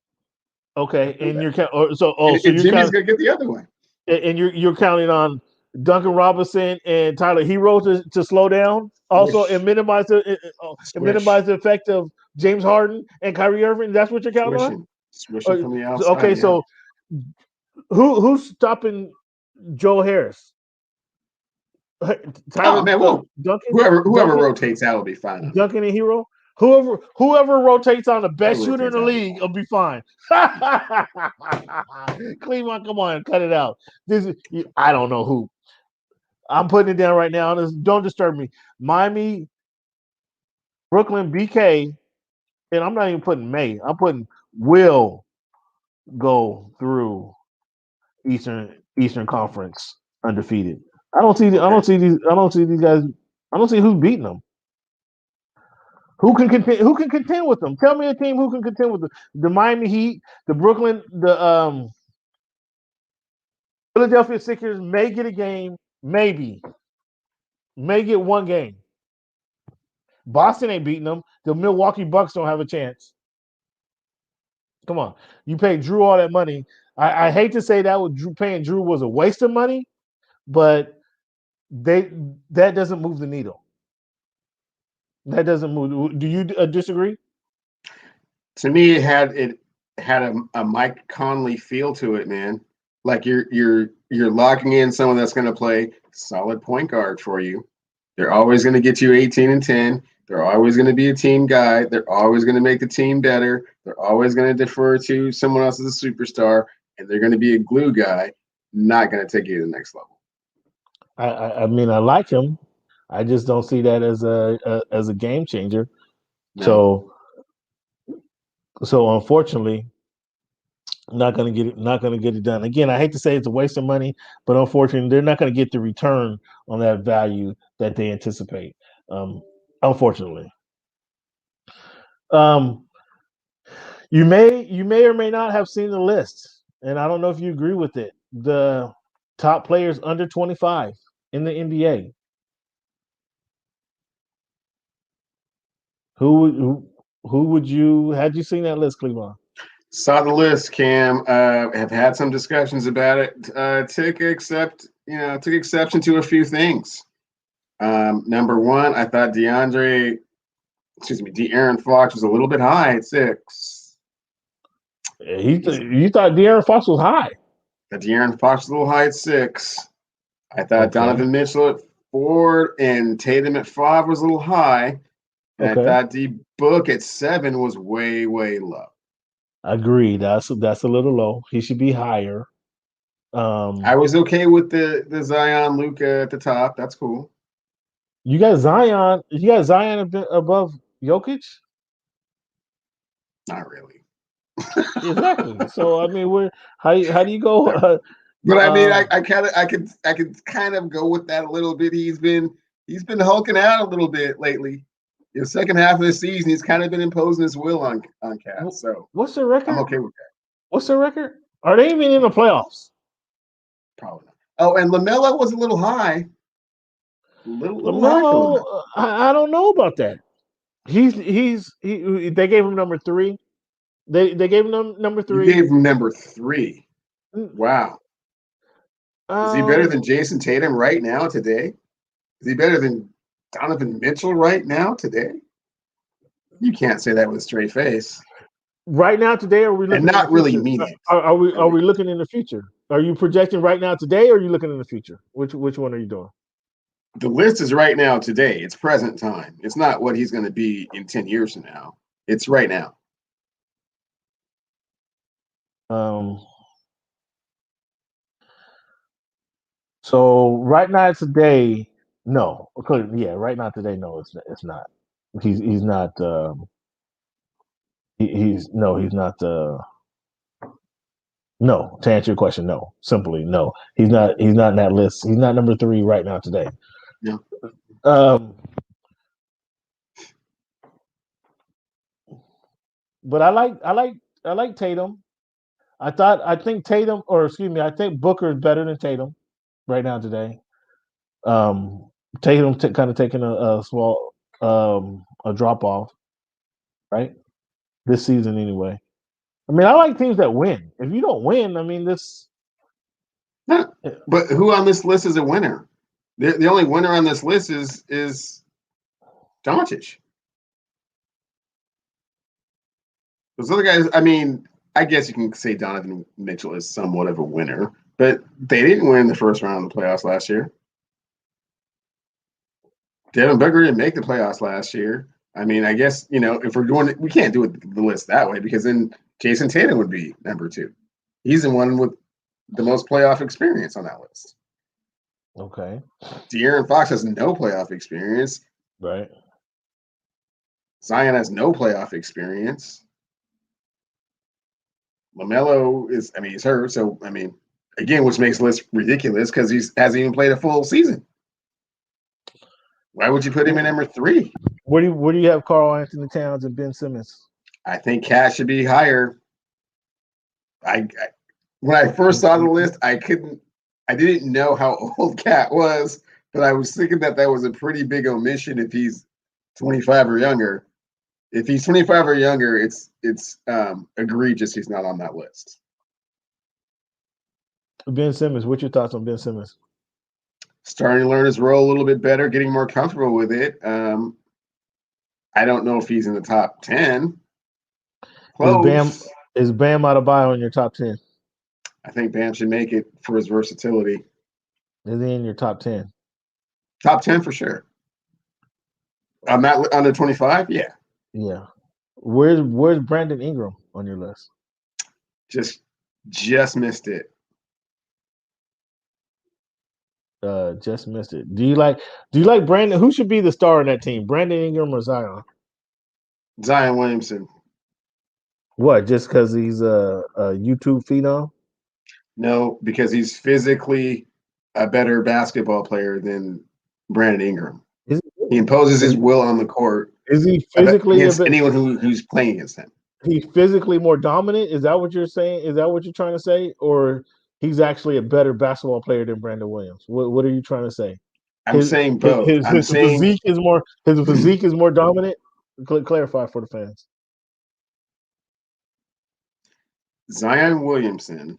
Okay, and you're Jimmy's gonna get the other way. And you're counting on Duncan Robinson and Tyler Hero to slow down also and minimize the effect of James Harden and Kyrie Irving. That's what you're counting on. Swishing from the outside. Okay, so who's stopping Joe Harris? Tyler, Duncan. Whoever rotates out will be fine. Duncan and Hero. Whoever rotates on the best shooter in the league will be fine. Cleveland, come on, cut it out. I don't know who. I'm putting it down right now. Don't disturb me. Miami, Brooklyn, BK, and I'm not even putting May. I'm putting will go through Eastern Conference undefeated. I don't see these guys. I don't see who's beating them. Who can contend with them? Tell me a team who can contend with them. The Miami Heat, the Brooklyn, the Philadelphia Sixers may get a game, maybe. May get one game. Boston ain't beating them. The Milwaukee Bucks don't have a chance. Come on. You paid Drew all that money. I hate to say that paying Drew was a waste of money, but that doesn't move the needle. That doesn't move. Do you disagree? To me, it had a Mike Conley feel to it, man. Like you're locking in someone that's going to play solid point guard for you. They're always going to get you 18 and 10. They're always going to be a team guy. They're always going to make the team better. They're always going to defer to someone else as a superstar, and they're going to be a glue guy. not going to take you to the next level. I mean, I like him. I just don't see that as a game changer. No. So unfortunately, not gonna get it done. Again, I hate to say it's a waste of money, but unfortunately, they're not gonna get the return on that value that they anticipate. Unfortunately, um, you may or may not have seen the list, and I don't know if you agree with it. The top players under 25 in the NBA. Who would you had you seen that list, Cleveland? Saw the list, Cam. Have had some discussions about it. Took exception to a few things. Number one, I thought De'Aaron Fox was a little bit high at 6. You thought De'Aaron Fox was high? De'Aaron Fox was a little high at 6. I thought Donovan Mitchell at 4 and Tatum at 5 was a little high. And I thought D Book at 7 was way, way low. Agreed. That's a little low. He should be higher. I was okay with the Zion Luka at the top. That's cool. You got Zion. You got Zion above Jokic? Not really. Exactly. So I mean, how do you go? But I mean, I could kind of go with that a little bit. He's been hulking out a little bit lately. The second half of the season, he's kind of been imposing his will on Cat. So what's the record? I'm okay with that. What's the record? Are they even in the playoffs? Probably not. Oh, and LaMelo was a little high. LaMelo, I don't know about that. They gave him number 3. They gave him number 3. You gave him number 3. Wow. Is he better than Jason Tatum right now today? Is he better than Donovan Mitchell right now today? You can't say that with a straight face. Right now today, are we looking? And not really mean it. Are we looking in the future? Are you projecting right now today, or are you looking in the future? Which one are you doing? The list is right now today. It's present time. It's not what he's going to be in 10 years from now. It's right now. So right now today, no. Yeah, right now today, no, it's not. He's not. He's not. No, to answer your question, no. Simply no. He's not in that list. He's not number 3 right now today. Yeah. But I like Tatum. I think Booker is better than Tatum right now today. Tatum kind of taking a small a drop off, right? This season anyway. I mean, I like teams that win. If you don't win, I mean this. But who on this list is a winner? The only winner on this list is Doncic. Those other guys, I mean, I guess you can say Donovan Mitchell is somewhat of a winner, but they didn't win the first round of the playoffs last year. Devin Booker didn't make the playoffs last year. I mean, I guess, if we're doing it, we can't do the list that way because then Jason Tatum would be number 2. He's the one with the most playoff experience on that list. Okay. De'Aaron Fox has no playoff experience. Right. Zion has no playoff experience. LaMelo he's hurt. So, again, which makes the list ridiculous because he hasn't even played a full season. Why would you put him in number 3? Where do you have Karl Anthony Towns and Ben Simmons? I think Cat should be higher. When I first saw the list, I didn't know how old Cat was, but I was thinking that was a pretty big omission if he's 25 or younger. If he's 25 or younger, it's egregious he's not on that list. Ben Simmons, what's your thoughts on Ben Simmons? Starting to learn his role a little bit better, getting more comfortable with it. I don't know if he's in the top 10. Close. Is Bam Adebayo in your top 10? I think Bam should make it for his versatility. Is he in your top 10? Top 10 for sure. I'm not under 25? Yeah. Yeah. Where's Brandon Ingram on your list? Just missed it. Just missed it. Do you like Brandon? Who should be the star in that team? Brandon Ingram or Zion? Zion Williamson. What? Just because he's a YouTube phenom? No, because he's physically a better basketball player than Brandon Ingram. He imposes his will on the court. Is he physically against anyone who's playing against him? He's physically more dominant. Is that what you're saying? Is that what you're trying to say, or he's actually a better basketball player than Brandon Williams? What are you trying to say? I'm saying both. His physique is more. His physique is more dominant. Clarify for the fans. Zion Williamson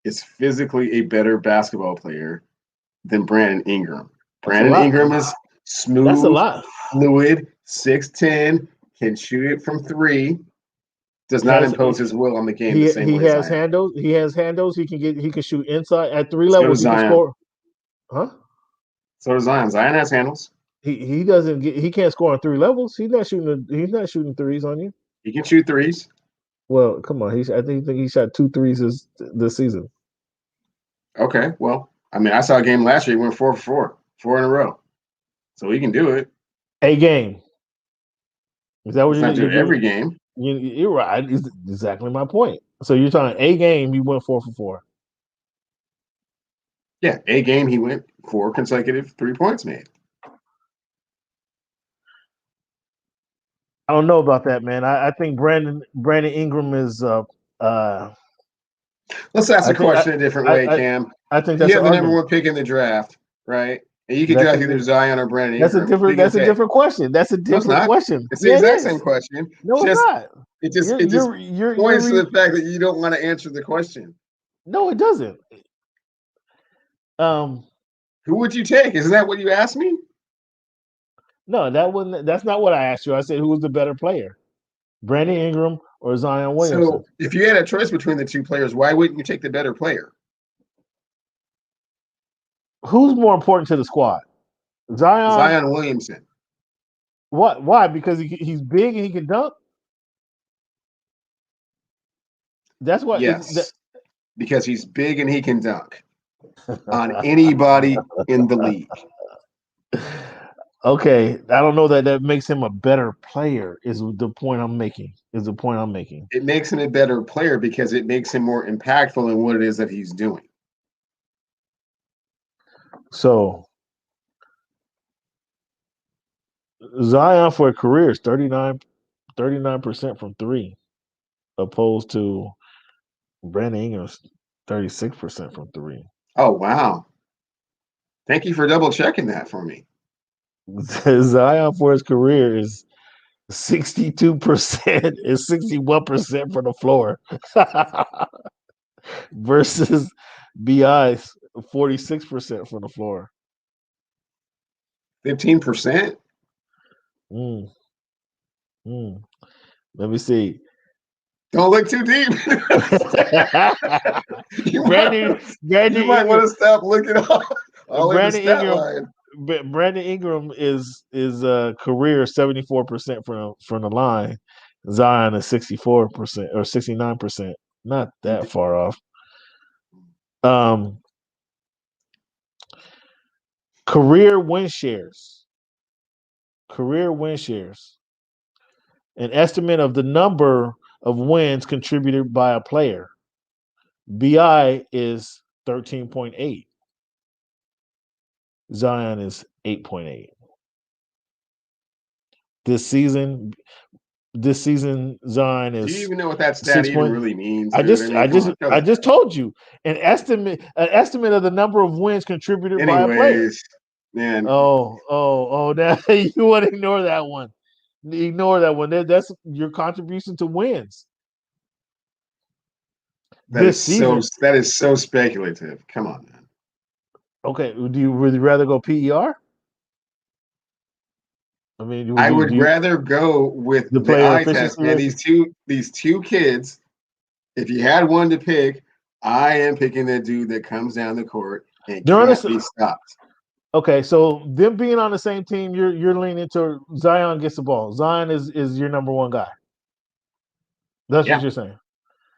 is physically a better basketball player than Brandon Ingram. Brandon Ingram is smooth, that's a lot. Fluid, 6'10", can shoot it from three. Does not impose his will on the game the same way. He has handles. He has handles. He can shoot inside at 3 levels. He can score. Huh? So does Zion. Zion has handles. He doesn't get. He can't score on 3 levels. He's not shooting threes on you. He can shoot threes. Well, come on. I think he shot 2 threes this season. Okay. Well, I mean, I saw a game last year. He went 4 for 4 in a row. So he can do it. A game. Is that what you're doing? Every game. You're right. It's exactly my point. So you're talking a game. He went 4 for 4. Yeah, a game. He went 4 consecutive 3 points made. I don't know about that, man. I think Brandon Ingram is. Let's ask the question a different way, Cam. I think that's you have the number 1 pick in the draft, right? And you can draft either Zion or Brandon Ingram. That's a different question. That's a different question. It's the exact same question. No, it's not. It just points to the fact that you don't want to answer the question. No, it doesn't. Who would you take? Isn't that what you asked me? No, that's not what I asked you. I said who was the better player, Brandon Ingram or Zion Williamson. So if you had a choice between the 2 players, why wouldn't you take the better player? Who's more important to the squad? Zion Williamson. What? Why? Because he's big and he can dunk? That's what. Yes, because he's big and he can dunk on anybody in the league. Okay, I don't know that makes him a better player. Is the point I'm making? It makes him a better player because it makes him more impactful in what it is that he's doing. So Zion for a career is 39% from 3, opposed to Brandon Ingram's 36% from 3. Oh wow! Thank you for double checking that for me. Zion for his career is 62% is 61% from the floor versus BI's 46% from the floor. 15%? Let me see. Don't look too deep. you might want to stop looking up. Brandon Ingram is career 74% from the line. Zion is 64% or 69%. Not that far off. Career win shares. An estimate of the number of wins contributed by a player. BI is 13.8. Zion is 8.8. This season, Zion is. Do you even know what that stat even really means? I just told you an estimate of the number of wins contributed by a player. Man. Oh! Now you want to ignore that one. Ignore that one. That's your contribution to wins. That is so speculative. Come on, man. Okay, would you rather go PER? I mean, I would rather go with the eye test. Man, these two kids. If you had one to pick, I am picking the dude that comes down the court and can't be stopped. Okay, so them being on the same team, you're leaning to Zion gets the ball. Zion is your number 1 guy. That's what you're saying.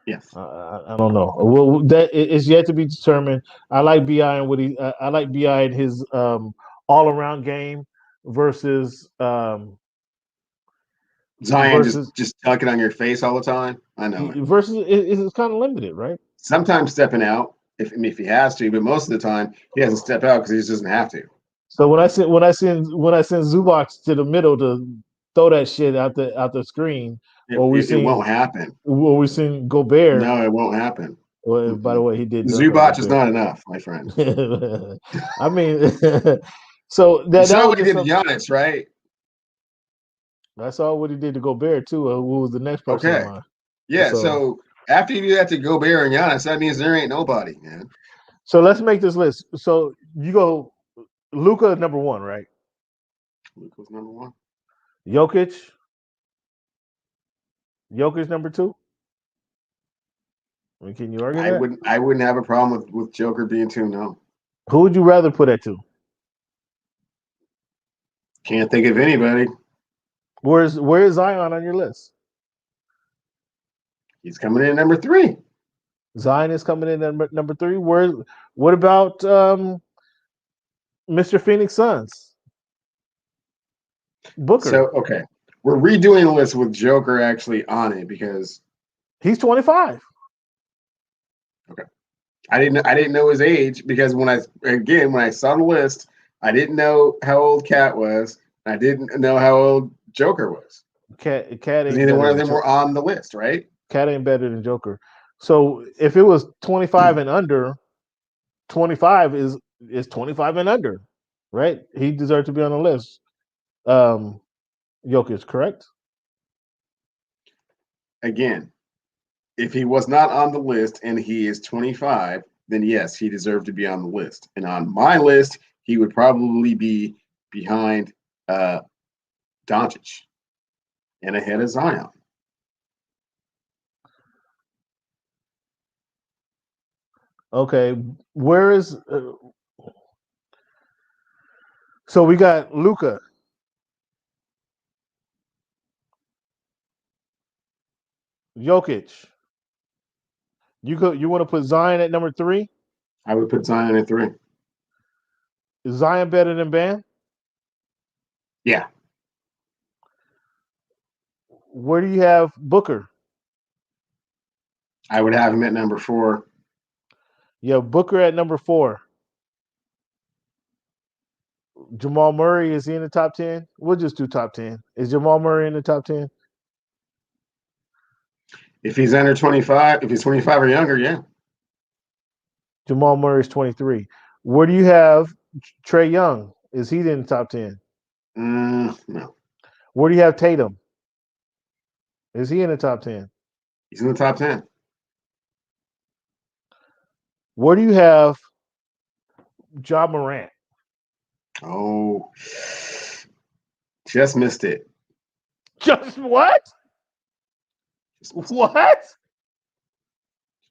Yes. I don't know. Well, that is yet to be determined. I like Bi and what he. I like Bi and his all around game versus Zion versus just tucking on your face all the time. I know it. versus is kind of limited, right? Sometimes stepping out if he has to, but most of the time he doesn't step out because he just doesn't have to. So when I send Zubac to the middle to throw that shit out the screen, or It won't happen. we seen Gobert. No, it won't happen. Well, by the Mm-mm. way, he did dunk on Zubac is Gobert. not enough, my friend. I mean, so You that saw was what he just did to Giannis, right? I saw what he did to Gobert too. Who was the next person in Okay. line? Yeah, So so after you do that to Gobert and Giannis, that means there ain't nobody, man. so let's make this list. So you go Luka number one, right? Luka's number one. Jokic number two. I mean, can you argue that? I wouldn't have a problem with Joker being 2, no. Who would you rather put at two? Can't think of anybody. Where is Zion on your list? He's coming in at number 3. Zion is coming in at number three. What about Mr. Phoenix Suns? Booker. So okay. We're redoing the list with Joker actually on it because He's 25. okay. I didn't know his age because when I saw the list, I didn't know how old Cat was. I didn't know how old Joker was. Cat ain't Neither one better of than them were on the list, right? Cat ain't better than Joker. So if it was 25 and under, 25 is 25 and under, right? He deserved to be on the list. Jokic, correct? Again, if he was not on the list and he is 25, then yes, he deserved to be on the list. And on my list, he would probably be behind Doncic and ahead of Zion. Okay, where is so we got Luka, Jokic. You want to put Zion at number three? I would put Zion at 3. Is Zion better than Bam? Yeah, Where do you have Booker? I would have him at number 4. You have Booker at number 4. Jamal Murray, is he in the top 10? We'll just do top 10. Is Jamal Murray in the top 10? If he's under 25, if he's 25 or younger, yeah. Jamal Murray is 23. Where do you have Trae Young? Is he in the top 10? No. Where do you have Tatum? Is he in the top 10? He's in the top 10. Where do you have Ja Morant? Oh, just missed it. Just what? What?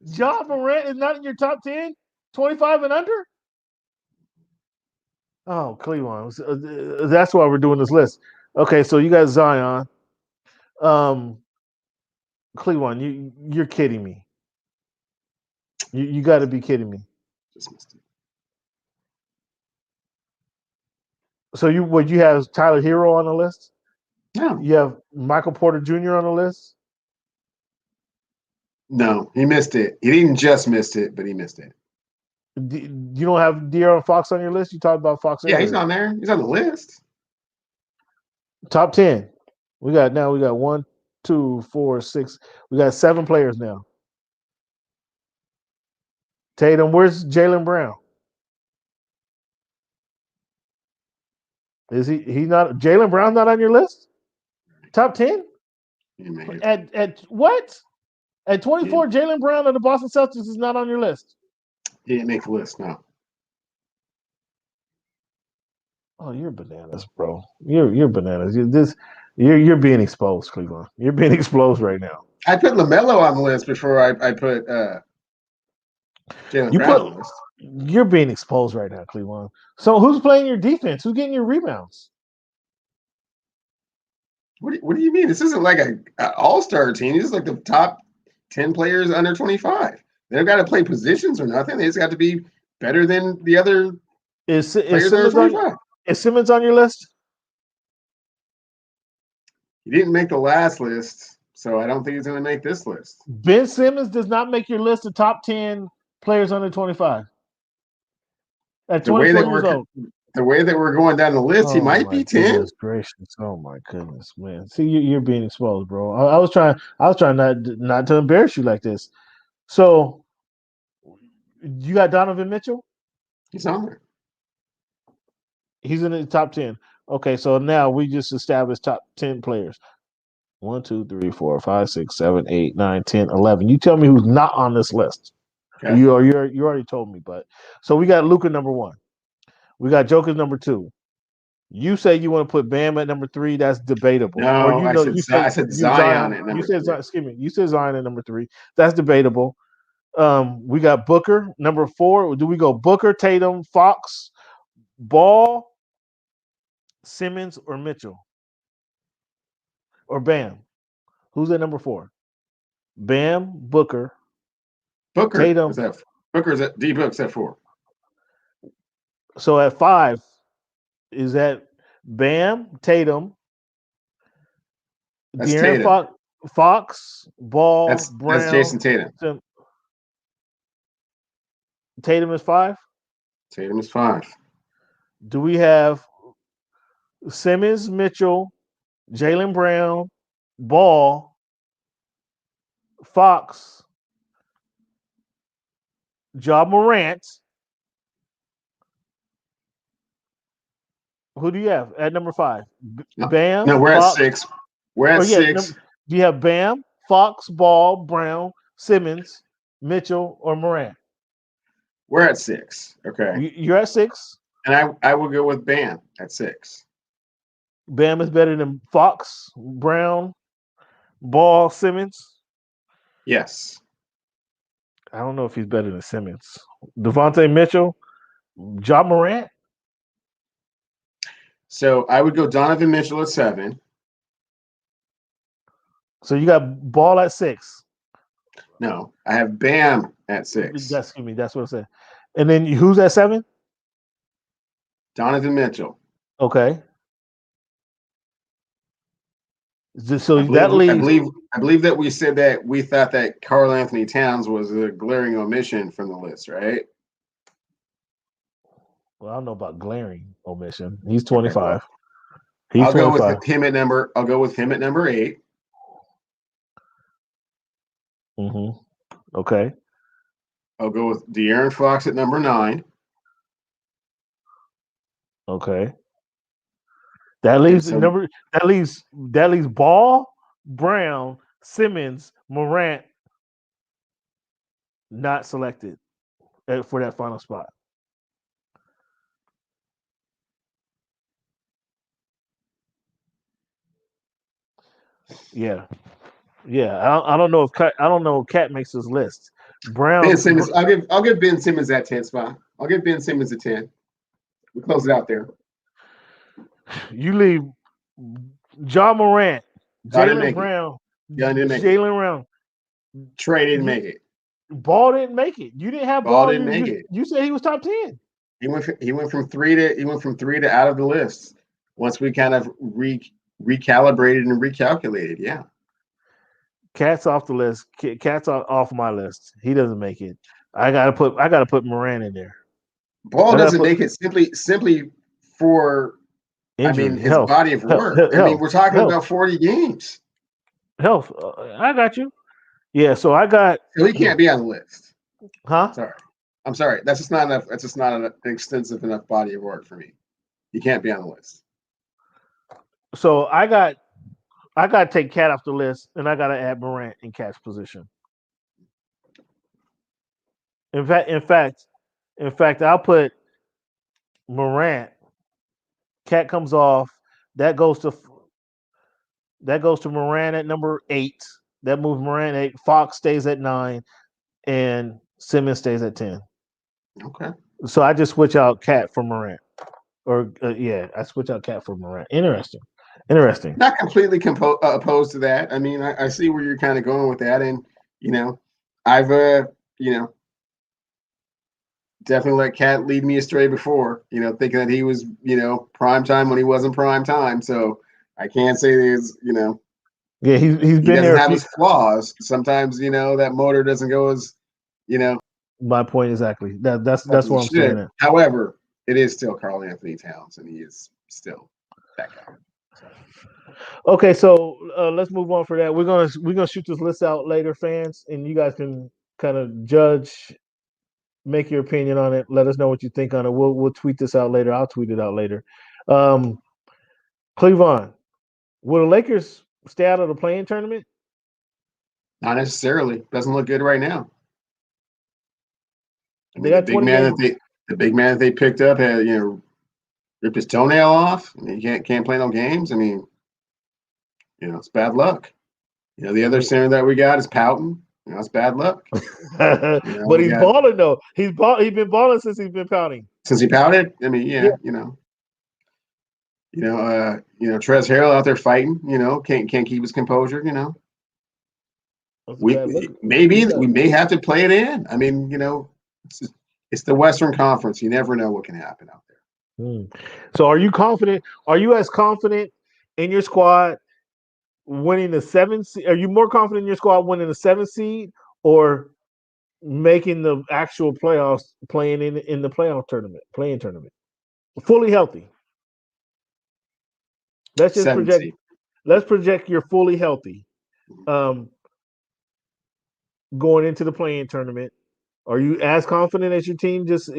Ja Morant is not in your top 10? 25 and under? Oh, Cleveland. That's why we're doing this list. Okay, so you got Zion. Cleveland, you're kidding me. You got to be kidding me. Just missed it. So you have Tyler Hero on the list? No. You have Michael Porter Jr. on the list? No, he missed it. He didn't just miss it, but he missed it. You don't have De'Aaron Fox on your list? You talked about Fox earlier. Yeah, he's on there. He's on the list. Top 10. We got 1, 2, 4, 6. We got 7 players now. Tatum, where's Jaylen Brown? Is he not Jaylen Brown's not on your list? Top 10? At what? At 24, Jaylen Brown of the Boston Celtics is not on your list. He didn't make the list, no. Oh, you're bananas, bro. You're bananas. You're being exposed, Cleveland. You're being exposed right now. I put LaMelo on the list before I put Jaylen Brown on the list. You're being exposed right now, Cleveland. So who's playing your defense? Who's getting your rebounds? What do you mean? This isn't like an all-star team. This is like the top 10 players under 25. They don't got to play positions or nothing. They just got to be better than the other Is players under 25. Is Simmons on your list? He didn't make the last list, so I don't think he's going to make this list. Ben Simmons does not make your list of top 10 players under 25. At 24 years old. The way that we're going down the list, he might be 10. Goodness gracious! Oh my goodness, man! See, you're being exposed, bro. I was trying not to embarrass you like this. So, you got Donovan Mitchell? He's on there. He's in the top 10. Okay, so now we just established top 10 players. 1, 2, 3, 4, 5, 6, 7, 8, 9, 10, 11. You tell me who's not on this list. Okay. You already told me, but so we got Luka number 1. We got Joker number 2. You say you want to put Bam at number 3. That's debatable. No, or I said Zion at number 3. Excuse me. You said Zion at number 3. That's debatable. We got Booker number 4. Do we go Booker, Tatum, Fox, Ball, Simmons, or Mitchell? Or Bam? Who's at number 4? Bam, Booker, Tatum. Booker's at D-Book's at 4. So at 5 is that Bam, Tatum, De'Aaron Fox, Ball, Brown. That's Jason Tatum. Tatum is 5? Tatum is 5. Do we have Simmons, Mitchell, Jaylen Brown, Ball, Fox, Ja Morant? Who do you have at number 5? Bam? No, we're Fox. at 6. We're at 6. Do you have Bam, Fox, Ball, Brown, Simmons, Mitchell, or Morant? We're at 6. Okay. You're at 6? And I will go with Bam at 6. Bam is better than Fox, Brown, Ball, Simmons? Yes. I don't know if he's better than Simmons. Devontae Mitchell, Ja Morant? So I would go Donovan Mitchell at 7. So you got Ball at 6. No, I have Bam at 6. That's what I said. And then who's at 7? Donovan Mitchell. Okay. So I believe that we said that we thought that Karl Anthony Towns was a glaring omission from the list, right? Well, I don't know about glaring omission. He's 25. Okay, well, I'll go with him at number 8. Mm-hmm. Okay. I'll go with De'Aaron Fox at number 9. Okay. That leaves Ball, Brown, Simmons, Morant not selected for that final spot. Yeah. I don't know if Cat makes his list. Brown. Ben Simmons. I'll give Ben Simmons that 10 spot. I'll give Ben Simmons a 10. We close it out there. You leave Ja Morant, Jaylen Brown, Jaylen Brown. Trey didn't make it. Ball didn't make it. You didn't have Ball. Didn't make it. You said he was top 10. He went from 3 to out of the list. Once we kind of recalibrated and recalculated, yeah. Cat's off the list. Cat's off my list. He doesn't make it. I gotta put Morant in there. Ball doesn't make it simply for injury, his body of work. We're talking about 40 games. Health. I got you. Yeah, so I got. So he can't be on the list. Huh? I'm sorry. That's just not enough. That's just not an extensive enough body of work for me. He can't be on the list. So I got to take Cat off the list, and I got to add Morant in Cat's position. In fact, I'll put Morant. Cat comes off. That goes to Morant at number 8. That moves Morant 8. Fox stays at 9, and Simmons stays at 10. Okay. So I just switch out Cat for Morant, I switch out Cat for Morant. Interesting. Not completely opposed to that. I see where you're kind of going with that, and I've definitely let Cat lead me astray before, thinking that he was, prime time when he wasn't prime time. So I can't say there's, Yeah, he's he been doesn't there. have his flaws. Sometimes, that motor doesn't go as, My point exactly. That's as what it I'm saying. should. However, it is still Karl Anthony Towns, and he is still that guy. So. Okay, so let's move on for that. We're gonna shoot this list out later, fans, and you guys can kind of judge, make your opinion on it. Let us know what you think on it. We'll tweet this out later. I'll tweet it out later. Cleveland, will the Lakers stay out of the play-in tournament? Not necessarily. Doesn't look good right now. I They mean, got 20 games. the big man that they picked up had ripped his toenail off. I mean, you can't play no games. I mean, it's bad luck. The other center that we got is Poughton. It's bad luck. But he's balling though. He's been balling since he's been pouting. Since he pouted, I mean, yeah. Trez Harrell out there fighting. Can't keep his composure. We may have to play it in. I mean, it's the Western Conference. You never know what can happen out there. So, are you confident? Are you as confident in your squad winning the 7th seed? Are you more confident in your squad winning the 7th seed or making the actual playoffs, playing in the playoff tournament, playing tournament, fully healthy? Let's just project. Seed. Let's project you're fully healthy, going into the playing tournament. Are you as confident as your team just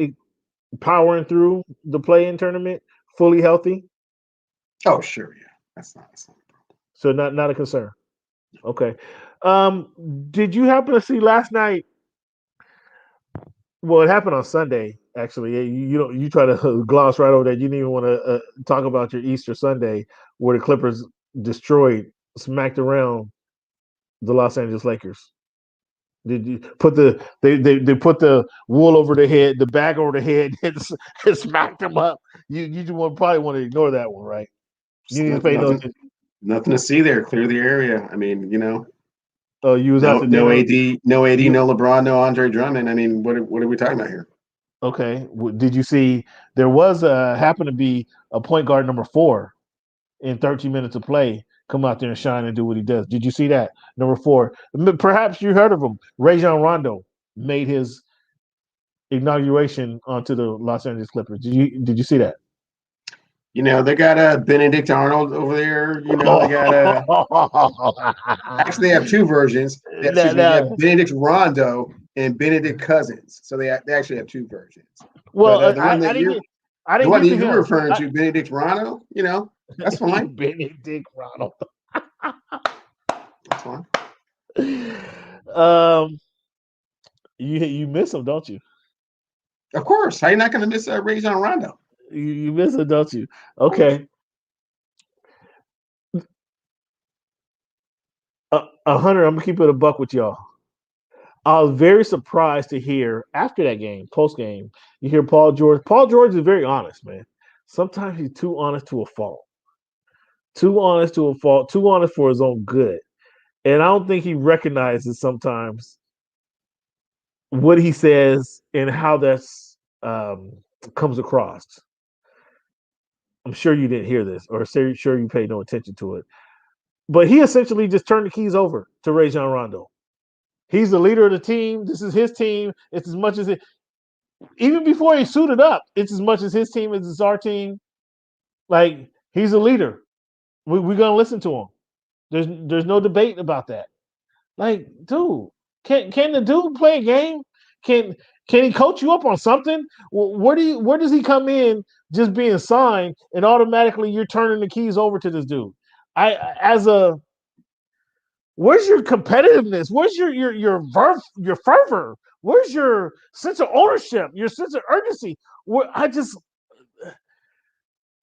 powering through the play-in tournament, fully healthy? Oh, sure, yeah, that's not a problem. So not a concern. Okay. Did you happen to see last night? Well, it happened on Sunday. Actually, you try to gloss right over that. You didn't even want to talk about your Easter Sunday, where the Clippers smacked around the Los Angeles Lakers. Did you put they put the wool over the head, the bag over the head, and smacked them up? You just probably want to ignore that one, right? You didn't pay nothing to see there. Clear the area. I mean, Oh, you was no, out to dinner. No AD, no LeBron, no Andre Drummond. I mean, what are we talking about here? Okay. Did you see there was happened to be a point guard number 4 in 13 minutes of play come out there and shine and do what he does? Did you see that? Number 4. Perhaps you heard of him. Rajon Rondo made his inauguration onto the Los Angeles Clippers. Did you see that? They got Benedict Arnold over there. They got actually they have 2 versions. They have Benedict Rondo and Benedict Cousins. So they actually have 2 versions. Well, but, I didn't the one that you're referring to, Benedict Rondo, that's fine. Benedict Rondo. That's fine. You miss him, don't you? Of course. How are you not going to miss Rajon Rondo? You miss him, don't you? Okay. Hunter, I'm gonna keep it a buck with y'all. I was very surprised to hear after that game, post game, you hear Paul George. Paul George is very honest, man. Sometimes he's too honest to a fault. Too honest for his own good. And I don't think he recognizes sometimes what he says and how that's comes across. I'm sure you didn't hear this, or sure you paid no attention to it. But he essentially just turned the keys over to Rajon Rondo. He's the leader of the team. This is his team. It's as much as it. Even before he suited up, it's as much as his team as it's our team. Like, he's a leader. We're gonna listen to him. There's no debate about that. Like, dude, can the dude play a game? Can he coach you up on something? Where does he come in just being signed and automatically you're turning the keys over to this dude? Where's your competitiveness? Where's your fervor? Where's your sense of ownership? Your sense of urgency?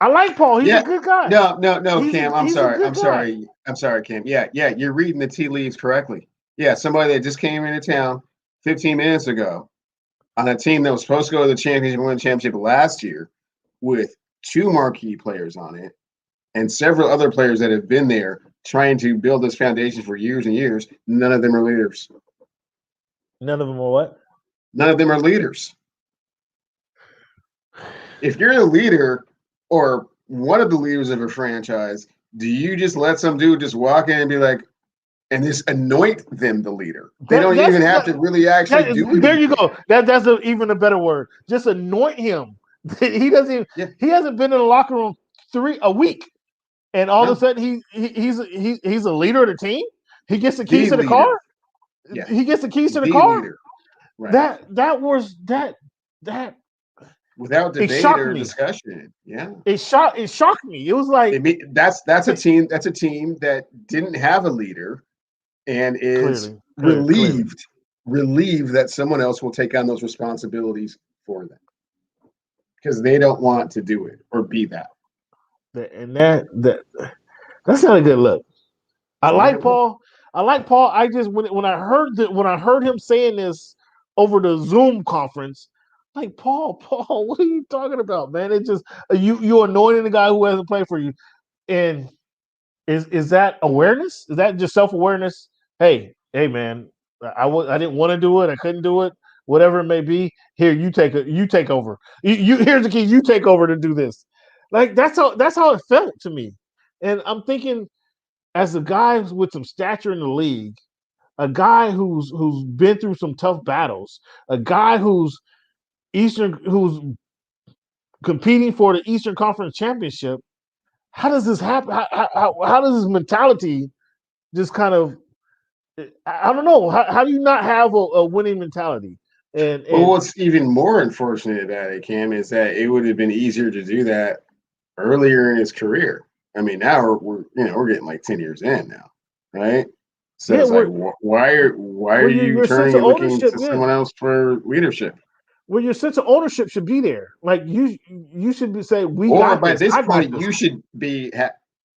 I like Paul. He's a good guy. No, Cam. I'm sorry, Cam. Yeah. You're reading the tea leaves correctly. Yeah, somebody that just came into town 15 minutes ago on a team that was supposed to go to the championship and win the championship last year with 2 marquee players on it and several other players that have been there trying to build this foundation for years and years. None of them are leaders. None of them are what? None of them are leaders. If you're a leader or one of the leaders of a franchise, do you just let some dude just walk in and be like, and just anoint them the leader? They don't even have to really actually do anything. There you go. That's even a better word. Just anoint him. He doesn't. Even, Yeah. He hasn't been in the locker room a week, and all of a sudden he's a leader of the team. He gets the keys to the car. Yeah. He gets the keys to the car. Leader. Right. That without debate or discussion. Yeah. It shocked me. It was like that's a team that didn't have a leader and is relieved that someone else will take on those responsibilities for them. Because they don't want to do it or be that. And that's not a good look. I like Paul. I just when I heard him saying this over the Zoom conference, like Paul, what are you talking about, man? It just you anointing the guy who hasn't played for you, and is that awareness? Is that just self-awareness? Hey, man, I didn't want to do it. I couldn't do it. Whatever it may be. Here, you take over. Here's the key. You take over to do this. Like that's how it felt to me, and I'm thinking, as a guy with some stature in the league, a guy who's been through some tough battles, a guy who's competing for the Eastern Conference Championship. How does this happen? How does this mentality just kind of? I don't know. How do you not have a winning mentality? And what's even more unfortunate about it, Cam, is that it would have been easier to do that earlier in his career. I mean, now we're getting like 10 years in now, right? So it's like, why are you turning and looking to someone else for leadership? Well, your sense of ownership should be there. Like you should be saying, "We got by this." This point, you should be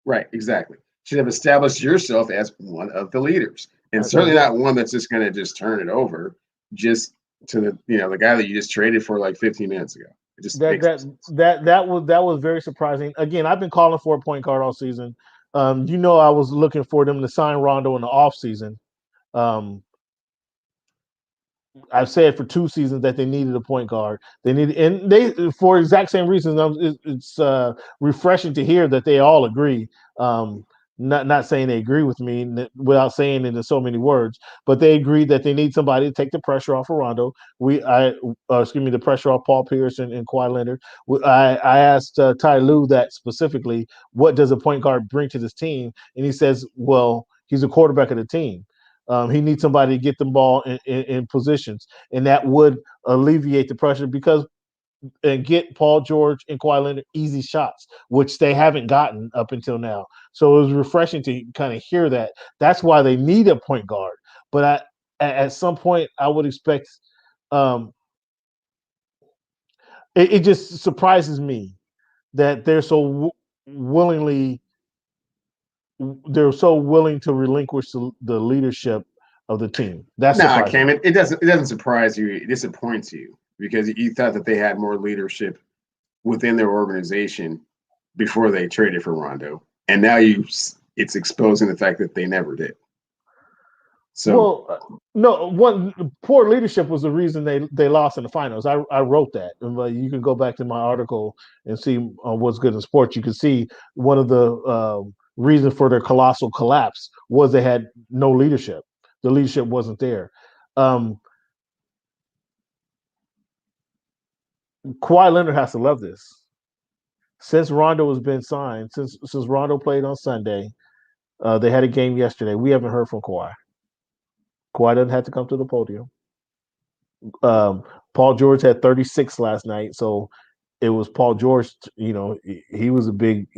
right. Exactly. Should have established yourself as one of the leaders, and certainly not one that's just going to just turn it over just to the guy that you just traded for like 15 minutes ago. It just that was very surprising. Again, I've been calling for a point guard all season. I was looking for them to sign Rondo in the off season. I've said for 2 seasons that they needed a point guard. They for exact same reasons. It's refreshing to hear that they all agree. Not saying they agree with me without saying it in so many words, but they agree that they need somebody to take the pressure off of Rondo. The pressure off Paul Pierce and Kawhi Leonard. I asked Ty Lue that specifically. What does a point guard bring to this team? And he says, well, he's a quarterback of the team. He needs somebody to get the ball in positions, and that would alleviate the pressure and get Paul George and Kawhi Leonard easy shots, which they haven't gotten up until now. So it was refreshing to kind of hear that. That's why they need a point guard. But at some point, I would expect. It just surprises me that they're so willing to relinquish the leadership of the team. That's Cam, it doesn't surprise you. It disappoints you because you thought that they had more leadership within their organization before they traded for Rondo, and now it's exposing the fact that they never did. So, poor leadership was the reason they lost in the finals. I wrote that. You can go back to my article and see what's good in sports. You can see one of the reasons for their colossal collapse was they had no leadership. The leadership wasn't there. Kawhi Leonard has to love this. Since Rondo has been signed, since Rondo played on Sunday, they had a game yesterday. We haven't heard from Kawhi. Kawhi doesn't have to come to the podium. Paul George had 36 last night, so it was Paul George. He was a big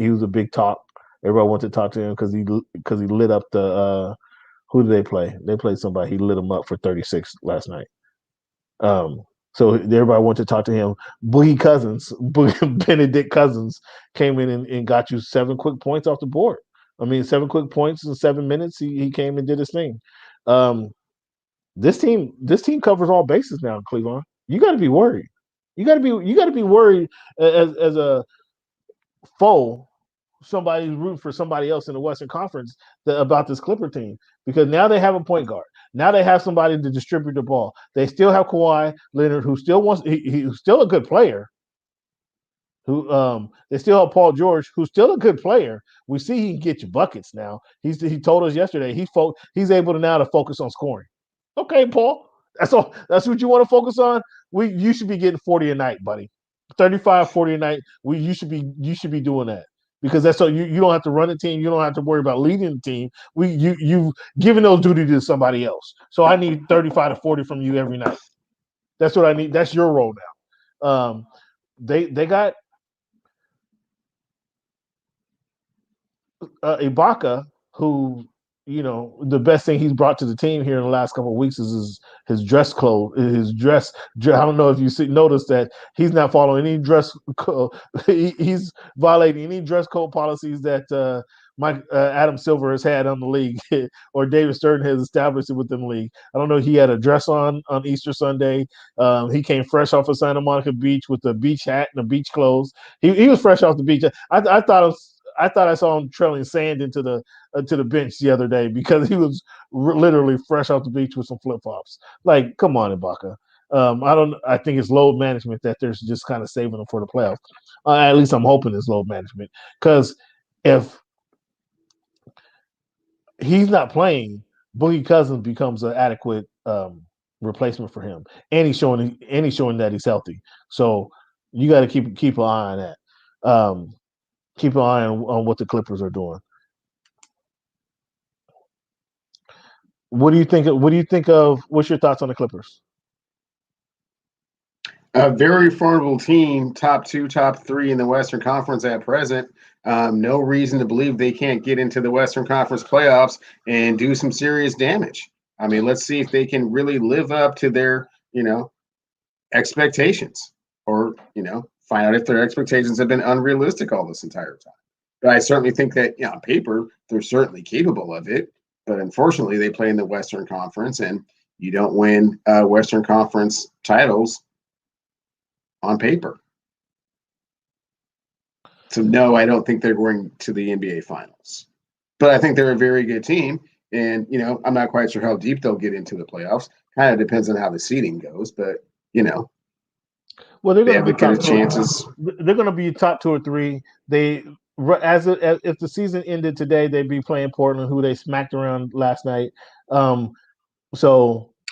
talk. Everybody wanted to talk to him because he lit up the. Who did they play? They played somebody. He lit them up for 36 last night. So everybody wanted to talk to him. Benedict Cousins came in and got you 7 quick points off the board. 7 quick points in 7 minutes. He came and did his thing. This team covers all bases now in Cleveland. You got to be worried. You got to be worried as a foe. Somebody's rooting for somebody else in the Western Conference about this Clipper team because now they have a point guard. Now they have somebody to distribute the ball. They still have Kawhi Leonard, who still wants. He's still a good player. They still have Paul George, who's still a good player. We see he can get you buckets now. He told us yesterday he's able to now to focus on scoring. Okay, Paul, that's all. That's what you want to focus on. You should be getting 40 a night, buddy. 35, 40 a night. You should be doing that because that's so you don't have to run the team. You don't have to worry about leading the team. You've given those duty to somebody else. So I need 35 to 40 from you every night. That's what I need. That's your role now. They got Ibaka, who the best thing he's brought to the team here in the last couple of weeks is his dress code, his dress. I don't know if you notice that he's not following any dress code. He's violating any dress code policies that Mike Adam Silver has had on the league or David Stern has established it within the league. I don't know. He had a dress on Easter Sunday. He came fresh off of Santa Monica Beach with a beach hat and a beach clothes. He was fresh off the beach. I thought I saw him trailing sand into the bench the other day because he was literally fresh off the beach with some flip flops. Like, come on, Ibaka. I think it's load management that they're just kind of saving him for the playoffs. At least I'm hoping it's load management because if he's not playing, Boogie Cousins becomes an adequate replacement for him, and he's showing that he's healthy. So you got to keep an eye on that. Keep an eye on what the Clippers are doing. What do you think of? What's your thoughts on the Clippers? A very formidable team, top 2, top 3 in the Western Conference at present. No reason to believe they can't get into the Western Conference playoffs and do some serious damage. I mean, let's see if they can really live up to their, expectations, or find out if their expectations have been unrealistic all this entire time. But I certainly think that, on paper, they're certainly capable of it. But unfortunately, they play in the Western Conference, and you don't win Western Conference titles on paper. So, no, I don't think they're going to the NBA Finals. But I think they're a very good team. And, I'm not quite sure how deep they'll get into the playoffs. Kind of depends on how the seeding goes. But, well, they're going to be top chances. They're going to be top 2 or 3. They as if the season ended today, they'd be playing Portland, who they smacked around last night. Portland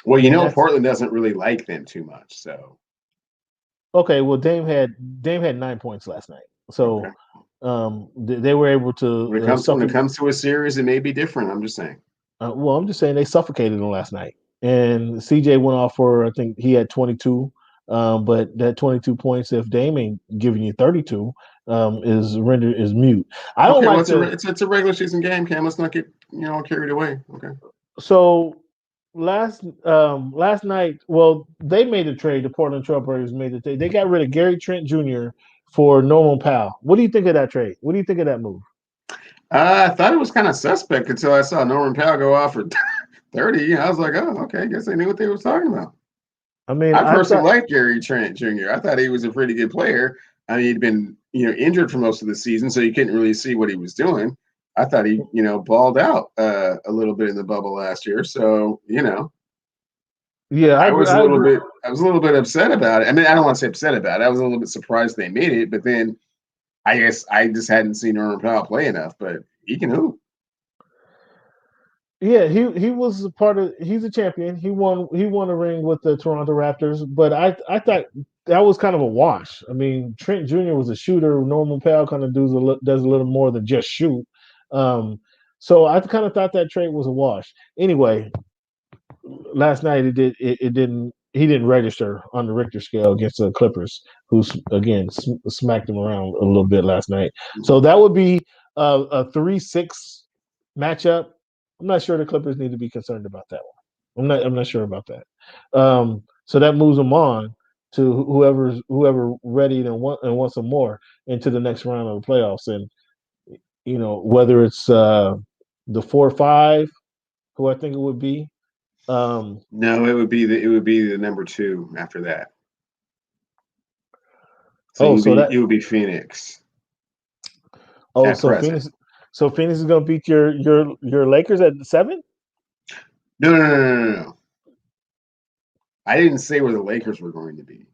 doesn't really like them too much. So, okay, well, Dame had 9 points last night, so they were able to. When it comes to a series, it may be different. I'm just saying. I'm just saying they suffocated them last night, and CJ went off for, I think he had 22. But that 22 points, if Dame ain't giving you 32, is mute. I don't like it's a regular season game, Cam. Let's not get carried away. Okay. So last night, well, they made a trade. The Portland Trailblazers made the trade. They got rid of Gary Trent Jr. for Norman Powell. What do you think of that trade? What do you think of that move? I thought it was kind of suspect until I saw Norman Powell go off for 30. I was like, oh, okay. I guess they knew what they were talking about. I mean, I personally like Gary Trent Jr. I thought he was a pretty good player. I mean, he'd been, injured for most of the season, so you couldn't really see what he was doing. I thought he, balled out a little bit in the bubble last year. So, yeah, I was a little bit upset about it. I mean, I don't want to say upset about it. I was a little bit surprised they made it, but then I guess I just hadn't seen Norman Powell play enough. But he can hoop. Yeah, he was he's a champion. He won a ring with the Toronto Raptors, but I thought that was kind of a wash. I mean, Trent Jr. was a shooter. Norman Powell kind of does a little more than just shoot. So I kind of thought that trade was a wash. Anyway, last night he didn't register on the Richter scale against the Clippers, who again smacked him around a little bit last night. So that would be a 3-6 matchup. I'm not sure the Clippers need to be concerned about that one. I'm not sure about that. So that moves them on to whoever ready and wants some more into the next round of the playoffs. And whether it's the 4-5, who I think it would be. No, it would be the number 2 after that. So it would be Phoenix. Phoenix. So Phoenix is going to beat your Lakers at 7? No. I didn't say where the Lakers were going to be.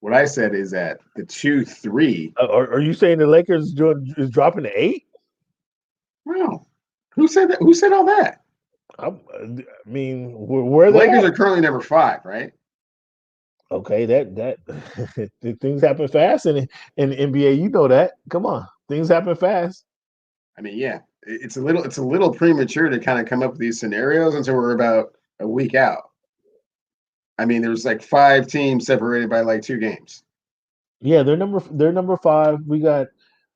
What I said is that the 2-3. Are you saying the Lakers is dropping to 8? Well, who said that? Who said all that? I mean, where the they Lakers at? are currently number 5, right? Okay, that things happen fast in the NBA. You know that. Come on, things happen fast. I mean, yeah, it's a little premature to kind of come up with these scenarios until we're about a week out. I mean, there's like 5 teams separated by like 2 games. Yeah, they're number 5. We got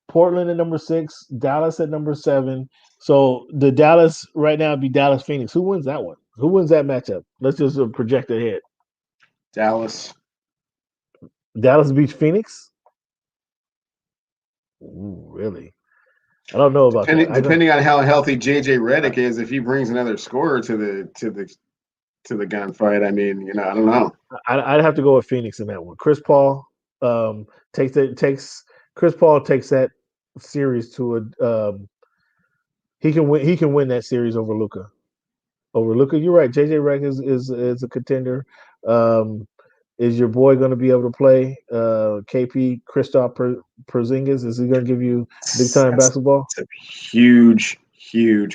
Portland at number 6, Dallas at number 7. So the Dallas right now would be Dallas Phoenix. Who wins that one? Who wins that matchup? Let's just project ahead. Dallas beats Phoenix. Ooh, really? I don't know about that. Depending on how healthy JJ Redick is, if he brings another scorer to the gunfight, I mean, I don't know. I'd have to go with Phoenix in that one. Chris Paul Chris Paul takes that series to a he can win that series over Luka. You're right. JJ Redick is a contender. Is your boy going to be able to play? KP Kristaps Porzingis, is he going to give you big time basketball? It's a huge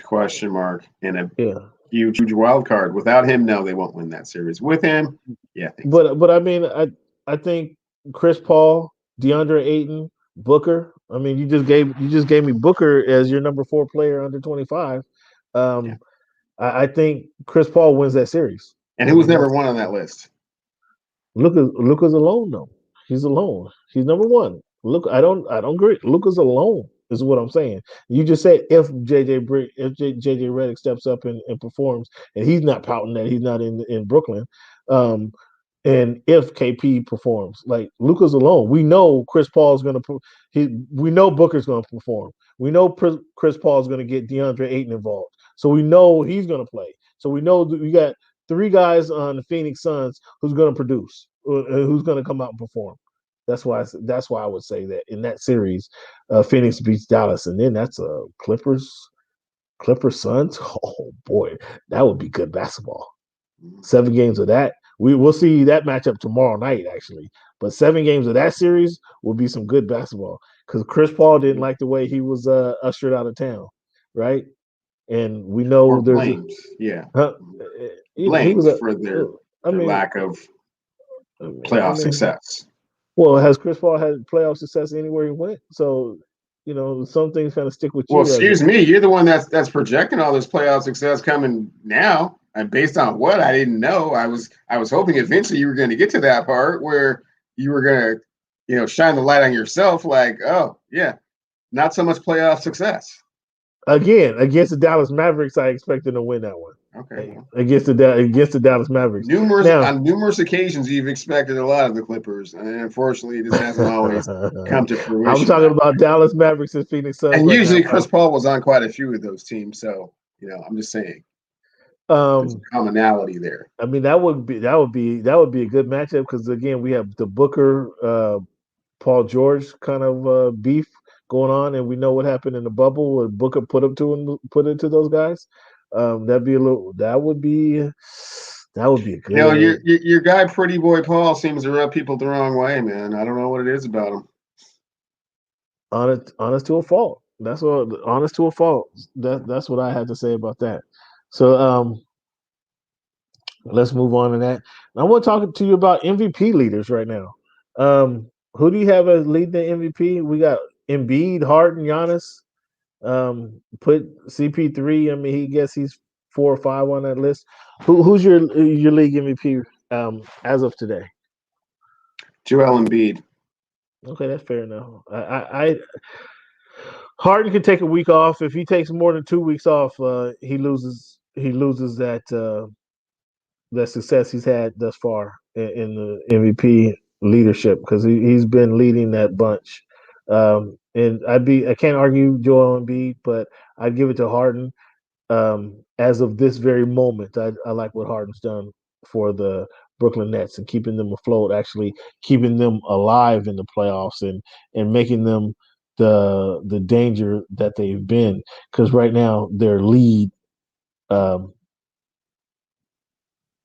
question mark and a huge wild card. Without him, no, they won't win that series. With him, yeah. But I mean, I think Chris Paul, DeAndre Ayton, Booker. I mean, you just gave me Booker as your number 4 player under 25. I think Chris Paul wins that series. And who was number 1 on that list? Luka's alone though. He's alone. He's number 1. Look, I don't agree. Luka's alone is what I'm saying. You just said if JJ Redick steps up and performs, and he's not pouting that he's not in Brooklyn. And if KP performs, like Luka's alone, we know Chris Paul's going to. We know Booker's going to perform. We know Chris Paul's going to get DeAndre Ayton involved. So we know he's going to play. So we know that we got 3 guys on the Phoenix Suns who's going to produce, who's going to come out and perform. That's why I would say that in that series, Phoenix beats Dallas, and then that's Clippers Suns. Oh boy, that would be good basketball. 7 games of that. We'll see that matchup tomorrow night, actually. But 7 games of that series will be some good basketball because Chris Paul didn't like the way he was ushered out of town, right? And we know there's blamed, blamed for their lack of playoff success. Well, has Chris Paul had playoff success anywhere he went? So, some things kind of stick with you. Well, excuse me, you're the one that's projecting all this playoff success coming now. And based on what I didn't know, I was hoping eventually you were going to get to that part where you were going to, shine the light on yourself. Like, oh yeah, not so much playoff success. Again, against the Dallas Mavericks, I expected to win that one. Okay. Against the Dallas Mavericks. On numerous occasions, you've expected a lot of the Clippers, and unfortunately, this hasn't always come to fruition. I'm talking about Dallas Mavericks and Phoenix Suns. And usually, Chris Paul was on quite a few of those teams, so I'm just saying. There's a commonality there. I mean, that would be a good matchup because again, we have the Booker, Paul George kind of beef going on, and we know what happened in the bubble when Booker put it to those guys. That would be a good. Your guy, Pretty Boy Paul, seems to rub people the wrong way, man. I don't know what it is about him. Honest to a fault. That's what honest to a fault. That's what I had to say about that. So let's move on to that. I want to talk to you about MVP leaders right now. Who do you have as lead the MVP? We got Embiid, Harden, Giannis. Put CP3. I mean, he's 4 or 5 on that list. Who's your league MVP as of today? Joel Embiid. Okay, that's fair enough. I Harden can take a week off. If he takes more than 2 weeks off, he loses that success he's had thus far in the MVP leadership because he's been leading that bunch. And I can't argue Joel Embiid, but I'd give it to Harden. As of this very moment, I like what Harden's done for the Brooklyn Nets and keeping them afloat, actually keeping them alive in the playoffs and making them the danger that they've been. Because right now their lead Um,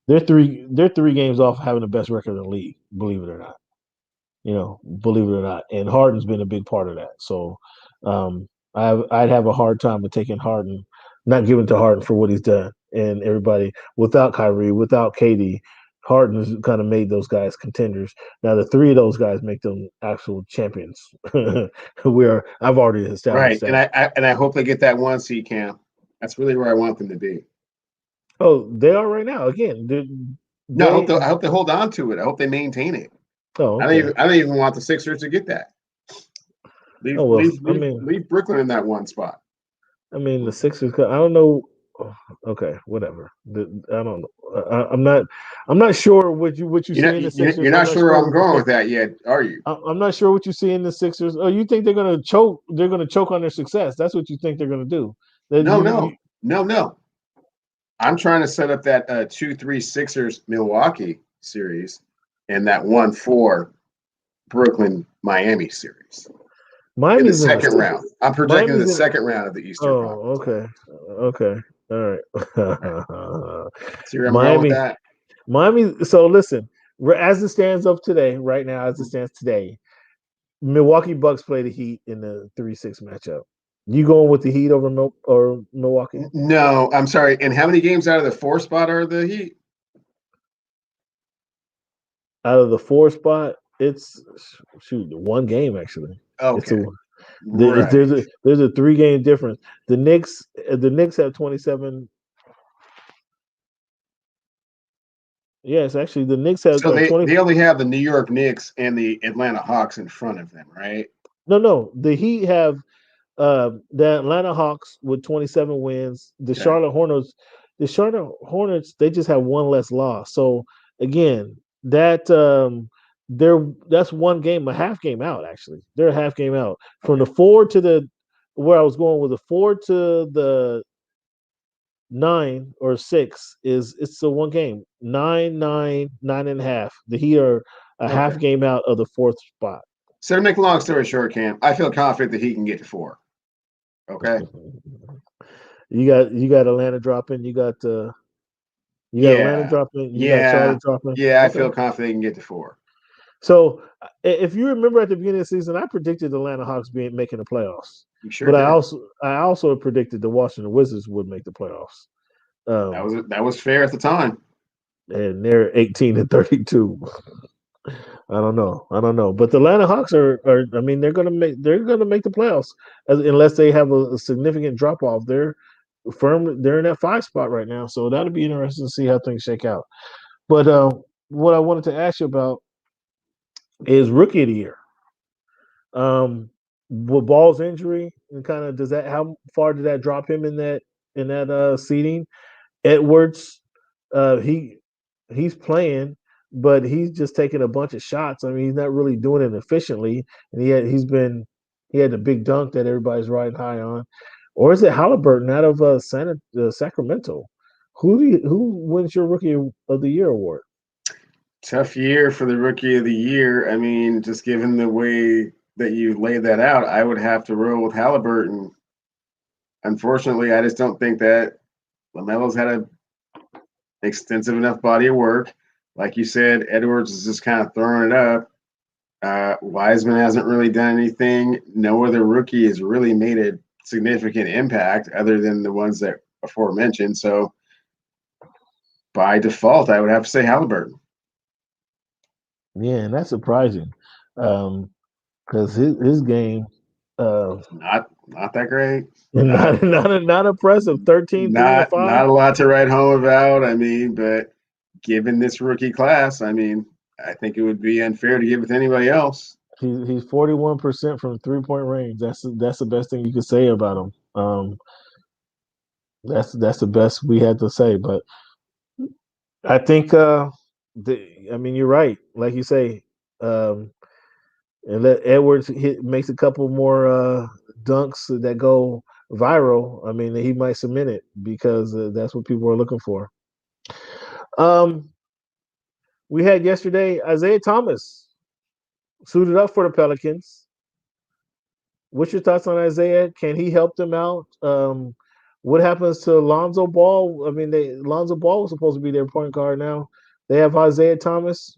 they're three games off having the best record in the league. Believe it or not. Believe it or not. And Harden's been a big part of that. So I'd have a hard time with taking Harden, not giving to Harden for what he's done. And everybody, without Kyrie, without KD, Harden's kind of made those guys contenders. Now the three of those guys make them actual champions. Where I've already established Right, that. and I hope they get that 1 seed, Cam. That's really where I want them to be. Oh, they are right now. Again, No, I hope they hold on to it. I hope they maintain it. Oh, okay. I don't even want the Sixers to get that. Leave Brooklyn in that one spot. I mean, the Sixers. I don't know. Okay, whatever. I don't know. I'm not sure what you see in the Sixers. You're not sure I'm going with that yet, are you? I'm not sure what you see in the Sixers. Oh, you think they're going to choke? They're going to choke on their success. That's what you think they're going to do. No. I'm trying to set up that 2-3 Sixers Milwaukee series and that 1-4 Brooklyn Miami series. Miami's in the second round. I'm projecting the second round of the Eastern Conference. Okay. All right. See where I'm going with that? Miami. So listen, as it stands up today, right now, as it stands today, Milwaukee Bucks play the Heat in the 3-6 matchup. You going with the Heat over Milwaukee? No, I'm sorry. And how many games out of the 4 spot are the Heat? Out of the 4 spot, it's one game actually. Okay. There's a 3-game difference. The Knicks have 27. Yes, actually, the Knicks have. So they only have the New York Knicks and the Atlanta Hawks in front of them, right? No. The Heat have the Atlanta Hawks with 27 wins. The Charlotte Hornets, they just have one less loss. So again, that's one game, a half game out. Actually, they're a half game out from the 4 to where I was going with the 4 to the 9 or 6 it's a one game 9.5. The Heat are a half game out of the 4th spot. So to make a long story short, Cam, I feel confident that he can get to 4. Okay. You got Atlanta dropping. You got Atlanta dropping. You got Charlotte dropping. Yeah, I feel confident he can get to 4. So if you remember at the beginning of the season, I predicted the Atlanta Hawks making the playoffs. You sure did. I also predicted the Washington Wizards would make the playoffs. That was fair at the time. And they're 18-32. I don't know. But the Atlanta Hawks are I mean, they're gonna make the playoffs unless they have a significant drop off. They're in that 5 spot right now. So that'll be interesting to see how things shake out. But what I wanted to ask you about is Rookie of the Year. With Ball's injury and kind of how far did that drop him in that seeding? Edwards, he's playing, but he's just taking a bunch of shots. I mean, he's not really doing it efficiently, and he had the big dunk that everybody's riding high on. Or is it Halliburton out of Sacramento? Who wins your Rookie of the Year award? Tough year for the Rookie of the Year. I mean, just given the way that you laid that out, I would have to roll with Halliburton. Unfortunately, I just don't think that LaMelo's had an extensive enough body of work. Like you said, Edwards is just kind of throwing it up. Wiseman hasn't really done anything. No other rookie has really made a significant impact other than the ones that aforementioned. So by default, I would have to say Halliburton. Yeah, and that's surprising because his game not that great. Not impressive. 13, 3 and 5. Not a lot to write home about. I mean, but given this rookie class, I mean, I think it would be unfair to give it to anybody else. He's 41% from 3-point range. That's the best thing you could say about him. That's the best we had to say. But I think you're right. Like you say, and let Edwards makes a couple more dunks that go viral. I mean, he might cement it because that's what people are looking for. We had yesterday Isaiah Thomas suited up for the Pelicans. What's your thoughts on Isaiah? Can he help them out What happens to Lonzo Ball? I mean, Lonzo Ball was supposed to be their point guard now. They have Isaiah Thomas.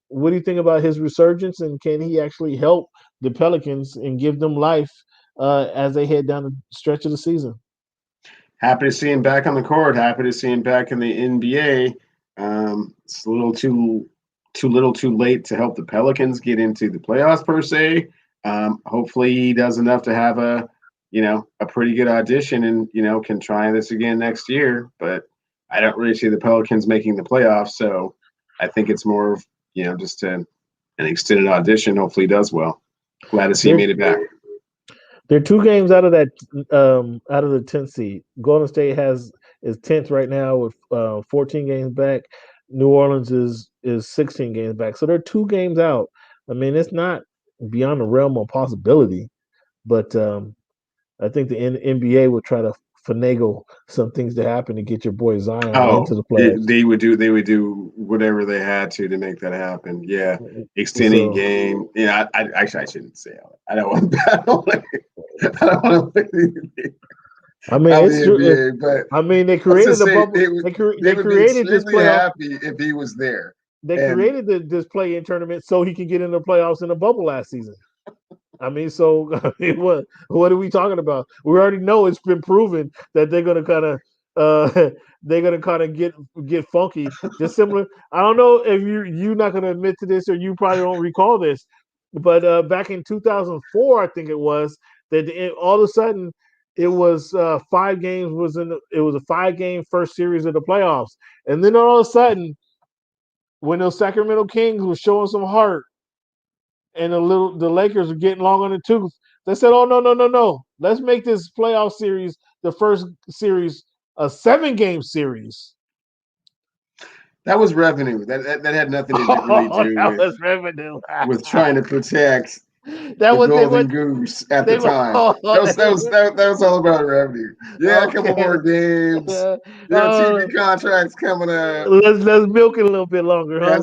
What do you think about his resurgence, and can he actually help the Pelicans and give them life as they head down the stretch of the season? Happy to see him back on the court. Happy to see him back in the NBA. It's a little too little, too late to help the Pelicans get into the playoffs per se. Hopefully, he does enough to have a pretty good audition, and can try this again next year. But I don't really see the Pelicans making the playoffs, so I think it's more of just an extended audition. Hopefully, he does well. Glad to see he made it back. They're 2 games out of that out of the 10th seed. Golden State is 10th right now with 14 games back. New Orleans is 16 games back. So they're 2 games out. I mean, it's not beyond the realm of possibility, but I think the NBA will try to finagle some things to happen to get your boy Zion into the playoffs. They would do whatever they had to make that happen. Yeah, extending game. Yeah, I shouldn't say all that. I don't want. I mean, it's true. NBA, but I mean, they created a bubble. They created this playoff. Happy if he was there. They created this play-in tournament so he could get in the playoffs in a bubble last season. I mean, so what are we talking about? We already know it's been proven that they're gonna kind of get funky. Just similar. I don't know if you're not gonna admit to this or you probably don't recall this, but back in 2004, I think it was that all of a sudden it was 5 games it was a 5-game first series of the playoffs, and then all of a sudden when those Sacramento Kings were showing some heart. And the Lakers are getting long on the tooth. They said, "Oh no! Let's make this playoff series the first series a 7-game series." That was revenue. That had nothing to do with trying to protect the Golden Goose at the time. That was all about revenue. Yeah, okay. A couple more games. TV contracts coming up. Let's milk it a little bit longer, huh?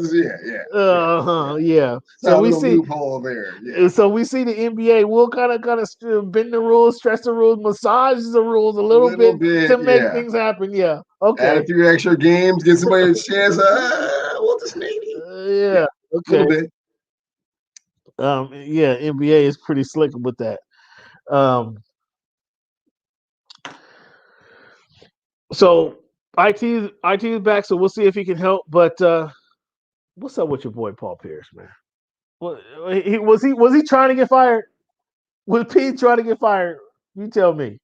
Yeah. So we see loophole there. Yeah. So we see the NBA will kind of bend the rules, stretch the rules, massage the rules a little bit to make things happen. Yeah. Okay. Add a few extra games, get somebody a chance. We'll just maybe. Okay. A little bit. NBA is pretty slick with that. So IT is back, so we'll see if he can help. But what's up with your boy Paul Pierce, man? Was he trying to get fired? Was Pete trying to get fired? You tell me.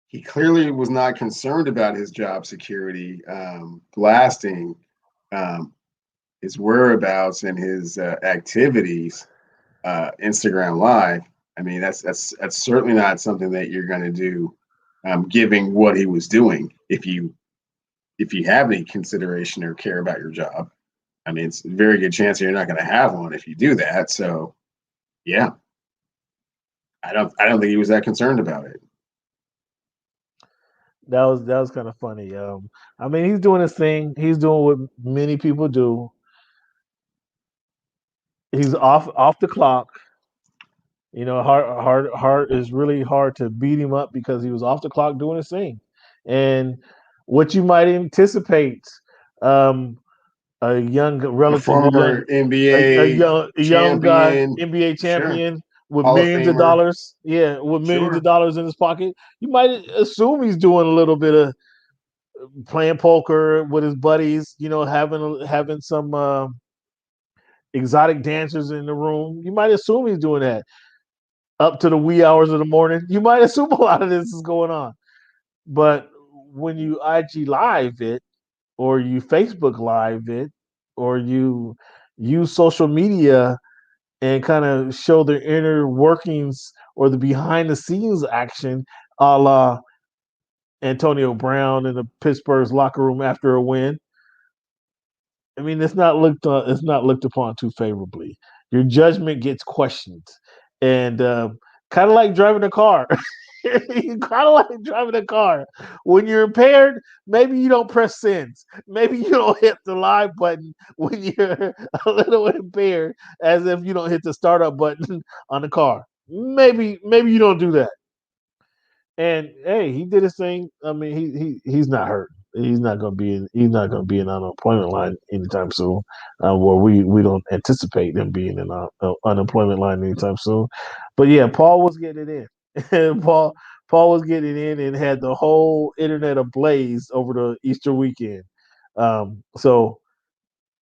He clearly was not concerned about his job security, blasting his whereabouts and his activities, Instagram Live. I mean, that's certainly not something that you're going to do, given what he was doing. If you have any consideration or care about your job, I mean, it's a very good chance you're not going to have one if you do that. So, yeah, I don't think he was that concerned about it. That was kind of funny. I mean, he's doing his thing. He's doing what many people do. He's off the clock. Hart is really hard to beat him up because he was off the clock doing his thing. And what you might anticipate, a young, relatively young NBA, a young guy, NBA champion with millions of dollars. Yeah, with millions of dollars in his pocket. You might assume he's doing a little bit of playing poker with his buddies. Having some exotic dancers in the room. You might assume he's doing that up to the wee hours of the morning. You might assume a lot of this is going on. But when you IG Live it, or you Facebook Live it, or you use social media and kind of show the inner workings or the behind the scenes action, a la Antonio Brown in the Pittsburgh's locker room after a win. I mean, it's not looked upon too favorably. Your judgment gets questioned, and kind of like driving a car. You kind of like driving a car. When you're impaired, maybe you don't press sends. Maybe you don't hit the live button when you're a little impaired, as if you don't hit the startup button on the car. Maybe you don't do that. And hey, he did his thing. I mean, he's not hurt. He's not going to be in unemployment line anytime soon. Where we don't anticipate him being in unemployment line anytime soon. But yeah, Paul was getting it in. And Paul was getting it in and had the whole internet ablaze over the Easter weekend. So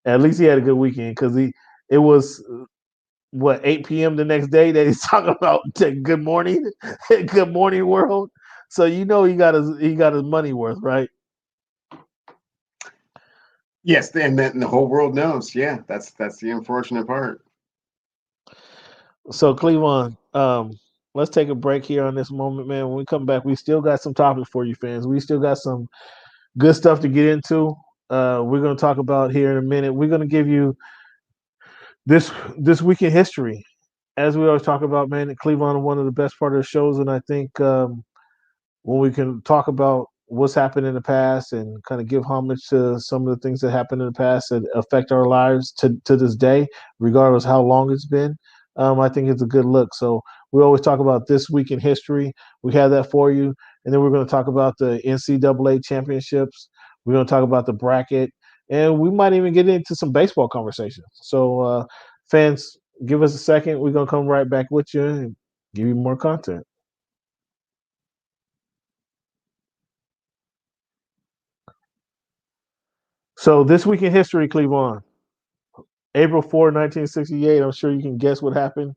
at least he had a good weekend because it was what 8 p.m. the next day that he's talking about good morning, good morning world. So he got his money worth, right? Yes, and then the whole world knows. Yeah, that's the unfortunate part. So Cleveland, let's take a break here on this moment, man. When we come back, we still got some topics for you fans. We still got some good stuff to get into. We're going to talk about here in a minute. We're going to give you this week in history. As we always talk about, man, Cleveland, one of the best part of the shows, and I think when we can talk about what's happened in the past and kind of give homage to some of the things that happened in the past that affect our lives to this day, regardless how long it's been. I think it's a good look. So we always talk about this week in history. We have that for you, and then we're going to talk about the NCAA championships. We're going to talk about the bracket, and we might even get into some baseball conversations. So fans, give us a second. We're going to come right back with you and give you more content. So this week in history, Cleveland, April 4, 1968. I'm sure you can guess what happened.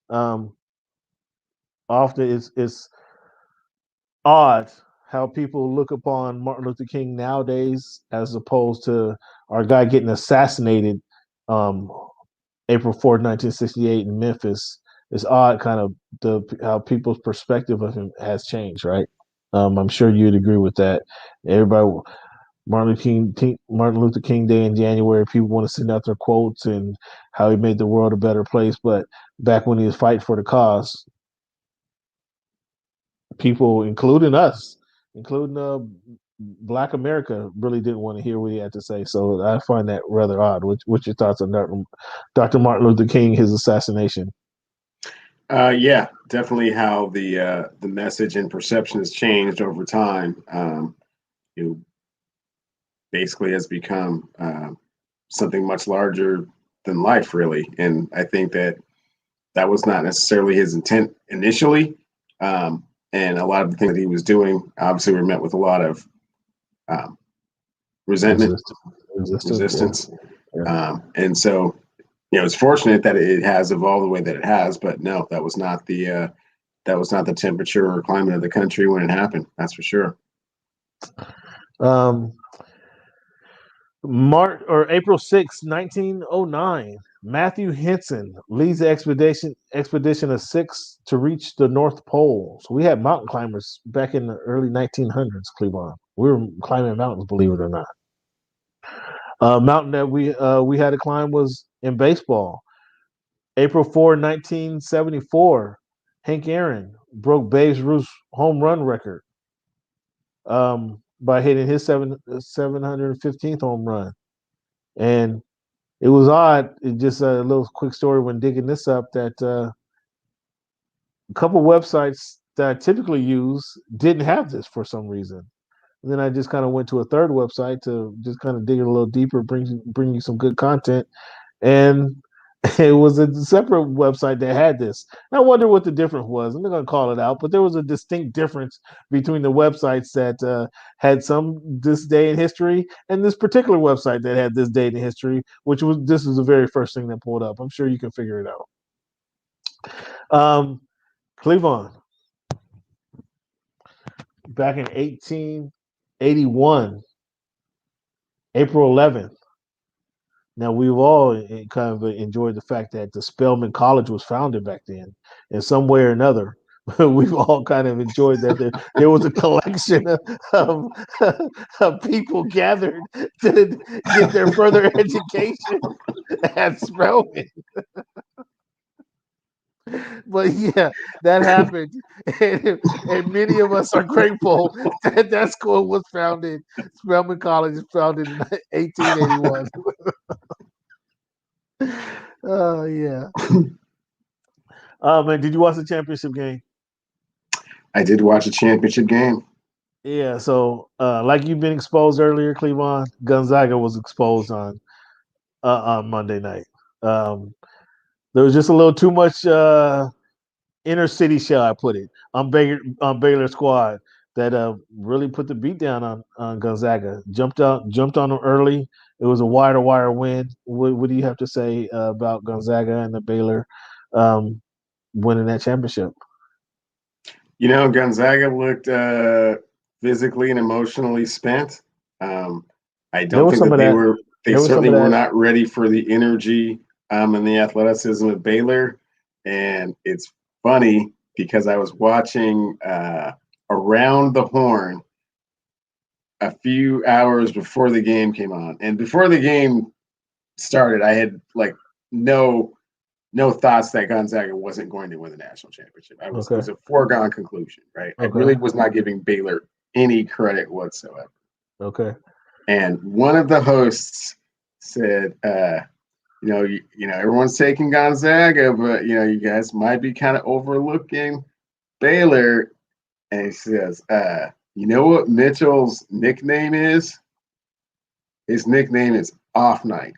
Um, Often it's odd how people look upon Martin Luther King nowadays as opposed to our guy getting assassinated um, April 4, 1968 in Memphis. It's odd kind of how people's perspective of him has changed, right? I'm sure you'd agree with that. Everybody Martin Luther King Day in January. People want to send out their quotes and how he made the world a better place. But back when he was fighting for the cause, people, including us, including Black America, really didn't want to hear what he had to say. So I find that rather odd. What's your thoughts on Dr. Martin Luther King, his assassination? Yeah, definitely how the message and perception has changed over time. You know, basically has become something much larger than life, really. And I think that was not necessarily his intent initially. And a lot of the things that he was doing obviously were met with a lot of um, resentment, resistance. Yeah. Yeah. And so, it's fortunate that it has evolved the way that it has, but no, that was not the temperature or climate of the country when it happened. That's for sure. Um, April 6, 1909. Matthew Henson leads the expedition of six to reach the North Pole. So we had mountain climbers back in the early 1900s, Cleveland. We were climbing mountains, believe it or not. Mountain that we had to climb was in baseball. April 4, 1974. Hank Aaron broke Babe Ruth's home run record by hitting his 715th home run. And it was odd. It just a little quick story when digging this up that a couple websites that I typically use didn't have this for some reason. And then I just kind of went to a third website to just kind of dig it a little deeper, bring you some good content, and it was a separate website that had this. And I wonder what the difference was. I'm not going to call it out, but there was a distinct difference between the websites that had some this day in history and this particular website that had this date in history, which was this is the very first thing that pulled up. I'm sure you can figure it out. Cleveland, back in 1881, April 11th. Now we've all kind of enjoyed the fact that the Spelman College was founded back then, in some way or another. We've all kind of enjoyed that there was a collection of, of people gathered to get their further education at Spelman. But yeah, that happened, and many of us are grateful that school was founded. Spelman College was founded in 1881. Oh yeah. Oh man, did you watch the championship game? I did watch a championship game. Yeah, so like you've been exposed earlier, Cleveland, Gonzaga was exposed on Monday night. Um, there was just a little too much inner city, shall I put it, on Baylor squad that really put the beat down on Gonzaga. Jumped on them early. It was a wire win. What do you have to say about Gonzaga and the Baylor um, winning that championship? Gonzaga looked physically and emotionally spent. Um, I There don't was think some that of that. they There was some certainly of were that. not ready for the energy and the athleticism of Baylor. And it's funny because I was watching Around the Horn a few hours before the game came on. And before the game started, I had like no thoughts that Gonzaga wasn't going to win the national championship. It Okay. was a foregone conclusion, right? I Okay. really was not giving Baylor any credit whatsoever. Okay. And one of the hosts said, everyone's taking Gonzaga, but you guys might be kind of overlooking Baylor. And he says, you know what Mitchell's nickname is? His nickname is Off Night.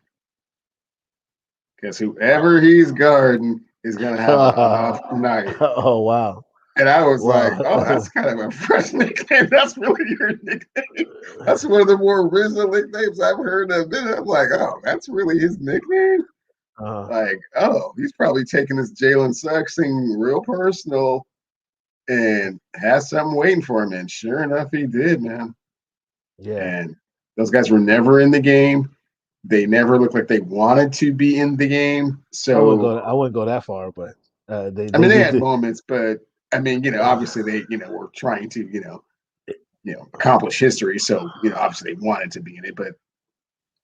Because whoever he's guarding is going to have an off night. Oh wow. And I was like, oh, Wow. that's kind of a fresh nickname. That's really your nickname. That's one of the more original nicknames I've heard of. And I'm like, oh, that's really his nickname? Like, oh, he's probably taking this Jalen Suggs thing real personal and has something waiting for him. And sure enough, he did, man. Yeah. And those guys were never in the game. They never looked like they wanted to be in the game. So I wouldn't go that far, but I they mean, they just had did. moments, but I mean, obviously they, were trying to, accomplish history. So, obviously they wanted to be in it, but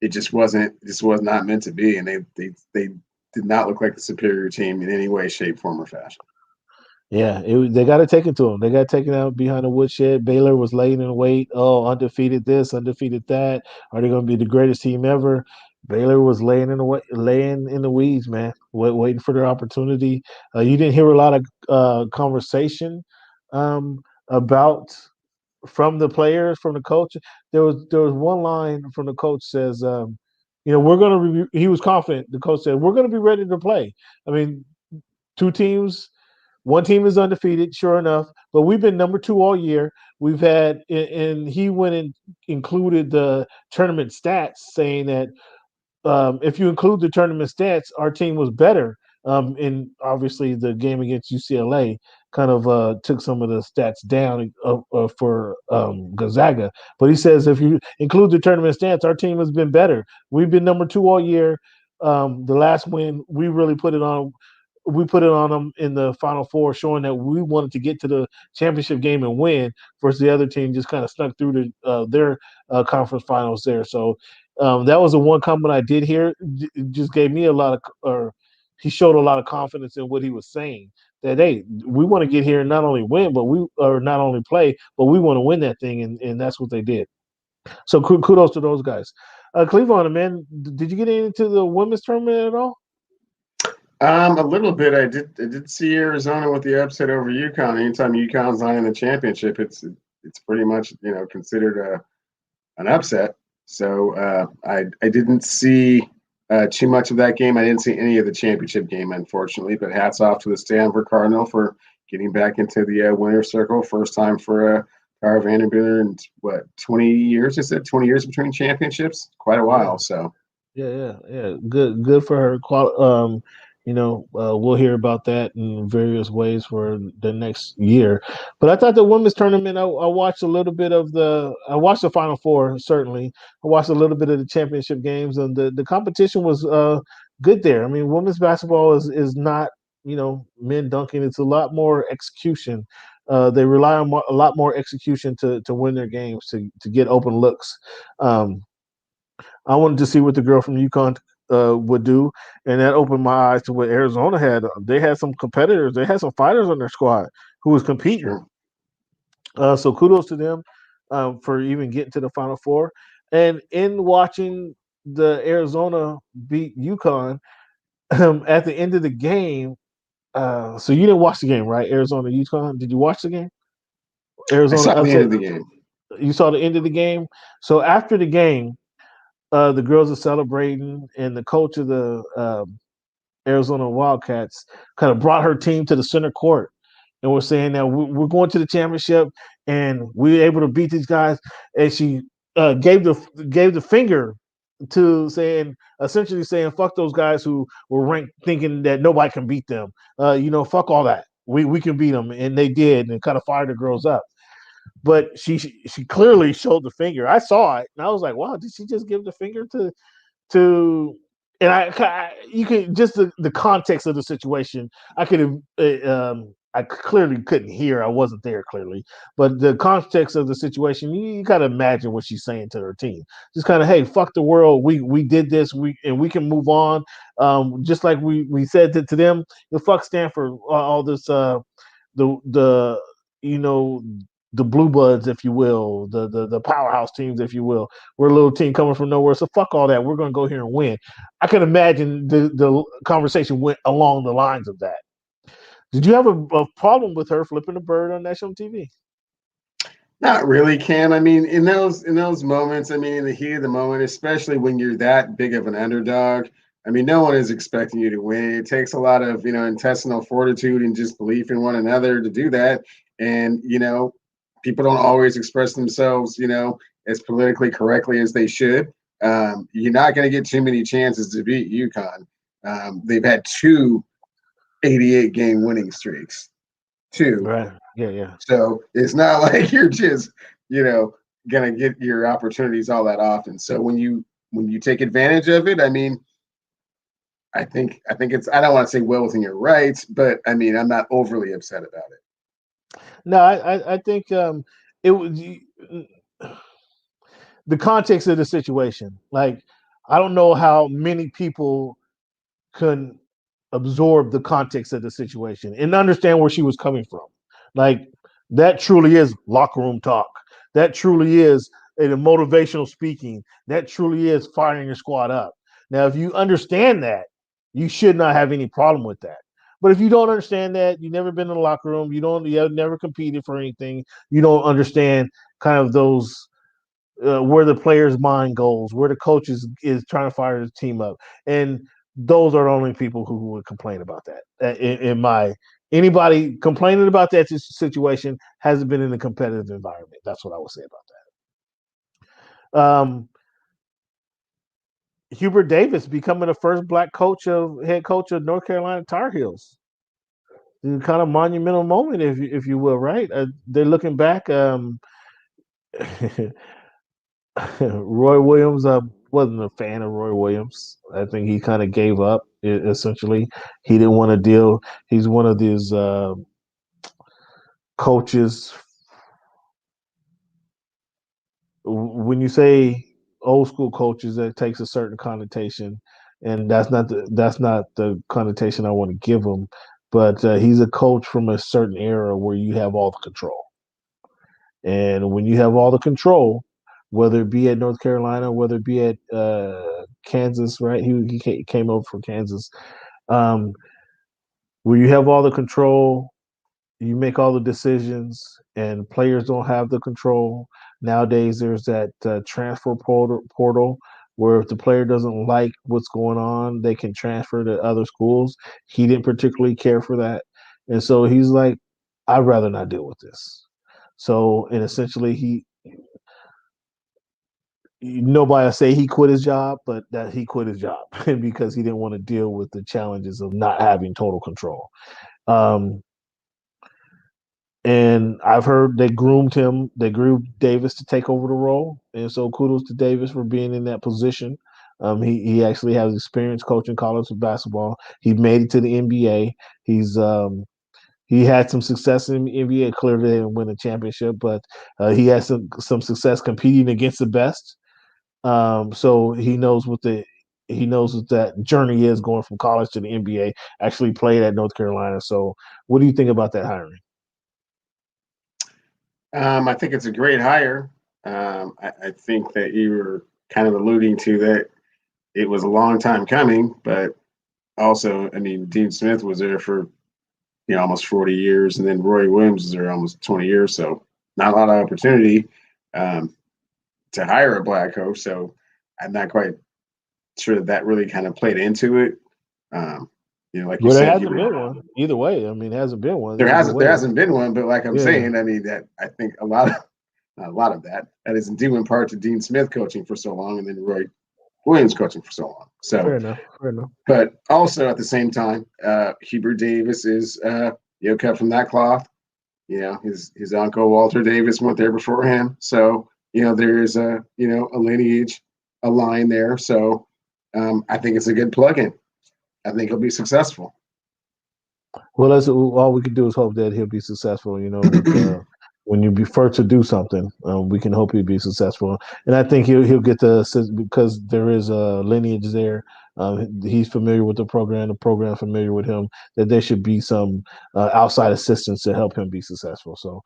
it just wasn't. This was not meant to be, and they did not look like the superior team in any way, shape, form, or fashion. Yeah, they got to take it to him. They got to take it out behind the woodshed. Baylor was laying in wait. Oh, undefeated this, undefeated that. Are they going to be the greatest team ever? Baylor was laying in the weeds, man, waiting for their opportunity. You didn't hear a lot of conversation about from the players, from the coach. There was one line from the coach says, we're going to. He was confident. The coach said, "We're going to be ready to play." I mean, two teams. One team is undefeated, sure enough, but we've been number 2 all year. We've had, and he went and included the tournament stats, saying that if you include the tournament stats, our team was better. And obviously, the game against UCLA kind of took some of the stats down for Gonzaga. But he says if you include the tournament stats, our team has been better. We've been number 2 all year. The last win, we really put it on. We put it on them in the Final Four, showing that we wanted to get to the championship game and win. Versus the other team just kind of snuck through their conference finals there. So that was the one comment I did hear. It just gave me a lot of, or he showed a lot of confidence in what he was saying. That hey, we want to get here and not only win, but we or not only play, but we want to win that thing, and that's what they did. So kudos to those guys. Cleveland, man, did you get into the women's tournament at all? A little bit. I did see Arizona with the upset over UConn. Anytime UConn's not in the championship, it's pretty much considered an upset. So I didn't see too much of that game. I didn't see any of the championship game, unfortunately. But hats off to the Stanford Cardinal for getting back into the winner's circle. First time for Tara Vanderbilt in what 20 years? I said 20 years between championships. Quite a Yeah. while. So Yeah. Good for her. We'll hear about that in various ways for the next year. But I thought the women's tournament. I watched a little bit of the. I watched the Final Four. Certainly, I watched a little bit of the championship games, and the competition was good there. I mean, women's basketball is not men dunking. It's a lot more execution. They rely on a lot more execution to win their games to get open looks. Um, I wanted to see what the girl from UConn would do, and that opened my eyes to what Arizona had. They had some competitors. They had some fighters on their squad who was that's competing. true. So kudos to them for even getting to the Final Four. And in watching the Arizona beat UConn at the end of the game, so you didn't watch the game, right? Arizona UConn. Did you watch the game? I Arizona saw the end upset. of the game. You saw the end of the game. So after the game, the girls are celebrating, and the coach of the Arizona Wildcats kind of brought her team to the center court, and we're saying that we're going to the championship, and we're able to beat these guys. And she gave the finger to saying, essentially saying, fuck those guys who were ranked thinking that nobody can beat them. Fuck all that. We can beat them, and they did, and kind of fired the girls up. But she clearly showed the finger. I saw it, and I was like, wow, did she just give the finger to and you could just the context of the situation. I could have I clearly couldn't hear. I wasn't there clearly, but the context of the situation, you gotta imagine what she's saying to her team. Just kind of, hey, fuck the world. We did this. We can move on. Just like we said to them, the fuck Stanford. All this the you know the blue buds, if you will, the powerhouse teams, if you will. We're a little team coming from nowhere, so fuck all that. We're going to go here and win. I can imagine the conversation went along the lines of that. Did you have a problem with her flipping the bird on national TV? Not really, Cam. I mean, in those moments, I mean, in the heat of the moment, especially when you're that big of an underdog, I mean, no one is expecting you to win. It takes a lot of, intestinal fortitude and just belief in one another to do that. And, people don't always express themselves, as politically correctly as they should. You're not going to get too many chances to beat UConn. They've had 2 88-game winning streaks. 2. Right. Yeah. So it's not like you're just, gonna get your opportunities all that often. So when you take advantage of it, I mean, I think it's, I don't want to say well within your rights, but I mean, I'm not overly upset about it. No, I think it was the context of the situation. Like, I don't know how many people can absorb the context of the situation and understand where she was coming from. Like, that truly is locker room talk. That truly is a motivational speaking. That truly is firing your squad up. Now, if you understand that, you should not have any problem with that. But if you don't understand that, you've never been in the locker room, you have never competed for anything, you don't understand kind of those where the player's mind goes, where the coach is trying to fire his team up, and those are the only people who would complain about that. Anybody complaining about that situation hasn't been in a competitive environment. That's what I would say about that. Hubert Davis becoming the first black head coach of North Carolina Tar Heels. It's kind of monumental moment, if you will, right? They're looking back. Roy Williams wasn't a fan of Roy Williams. I think he kind of gave up. Essentially, he didn't want to deal. He's one of these coaches. When you say old school coaches, that takes a certain connotation, and that's not the connotation I want to give him. But he's a coach from a certain era where you have all the control, and when you have all the control, whether it be at North Carolina, whether it be at Kansas, right? He came over from Kansas. Where you have all the control, you make all the decisions, and players don't have the control. Nowadays, there's that transfer portal where if the player doesn't like what's going on, they can transfer to other schools. He didn't particularly care for that. And so he's like, I'd rather not deal with this. So, and essentially, nobody will say he quit his job, but that he quit his job because he didn't want to deal with the challenges of not having total control. And I've heard they groomed Davis to take over the role. And so kudos to Davis for being in that position. He actually has experience coaching college basketball. He made it to the NBA. He had some success in the NBA. Clearly didn't win a championship, but he had some success competing against the best. So he knows what that journey is going from college to the NBA. Actually played at North Carolina. So what do you think about that hiring? I think it's a great hire. I think that you were kind of alluding to that it was a long time coming, but also, I mean, Dean Smith was there for almost 40 years, and then Roy Williams was there almost 20 years. So not a lot of opportunity to hire a black coach. So I'm not quite sure that really kind of played into it. Like you Well, there said, hasn't been one either way. I mean, there hasn't been one there either hasn't way. there hasn't been one, but like I'm Yeah. saying, I mean that I think a lot of that is due in part to Dean Smith coaching for so long, and then Roy Williams coaching for so long. So Fair enough. But also at the same time, Hubert Davis is cut from that cloth. His uncle Walter Davis went there before him, so there is a lineage, a line there. So I think it's a good plug-in. I think he'll be successful. Well, that's all we can do is hope that he'll be successful. With, when you prefer to do something, we can hope he'll be successful. And I think he'll get because there is a lineage there. He's familiar with the program familiar with him. That there should be some outside assistance to help him be successful. So,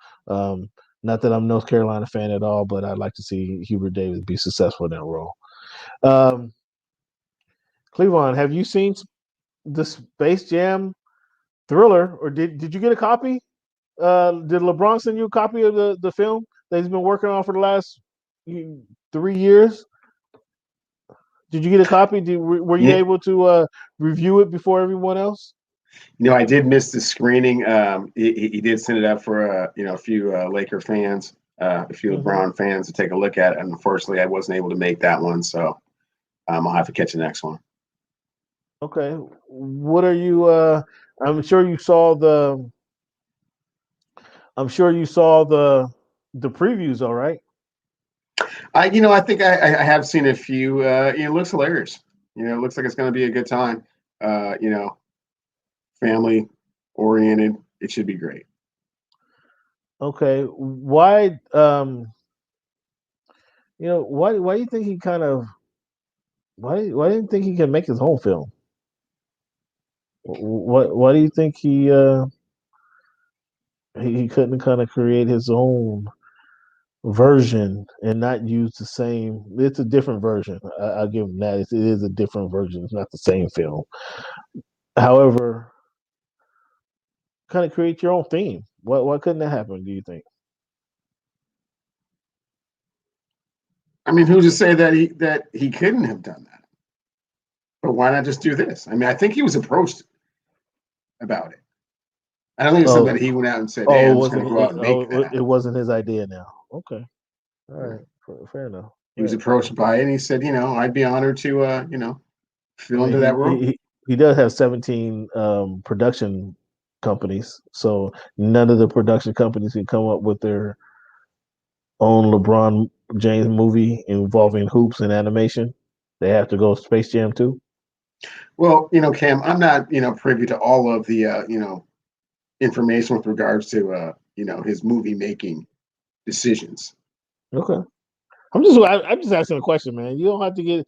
not that I'm a North Carolina fan at all, but I'd like to see Hubert Davis be successful in that role. Cleveland, have you seen the Space Jam Thriller, or did you get a copy? Did LeBron send you a copy of the film that he's been working on for the last 3 years? Did you get a copy? Were you able to review it before everyone else? I did miss the screening. He did send it up for a few Laker fans, a few LeBron fans to take a look at it. And unfortunately, I wasn't able to make that one, so I'll have to catch the next one. Okay. What are you? I'm sure you saw the. I'm sure you saw the previews, all right? I think I have seen a few. It looks hilarious. It looks like it's going to be a good time. Family oriented. It should be great. Okay. Why? Why do you think he kind of? Why do you think he can make his own film? Why do you think he couldn't kind of create his own version and not use the same? It's a different version. I'll give him that. It is a different version. It's not the same film. However, kind of create your own theme. Why couldn't that happen? Do you think? I mean, who's to say that he couldn't have done that? But why not just do this? I mean, I think he was approached about it. I don't think it's something that he went out and said, "Hey, I'm just going to go out and make that." It wasn't his idea. Now, okay, all right, fair enough. He was approached by it, and he said, "I'd be honored to, fill into that role." He does have 17 production companies, so none of the production companies can come up with their own LeBron James movie involving hoops and animation. They have to go Space Jam too. Well, Cam, I'm not, privy to all of the, information with regards to, his movie making decisions. Okay. I'm just asking a question, man. You don't have to get,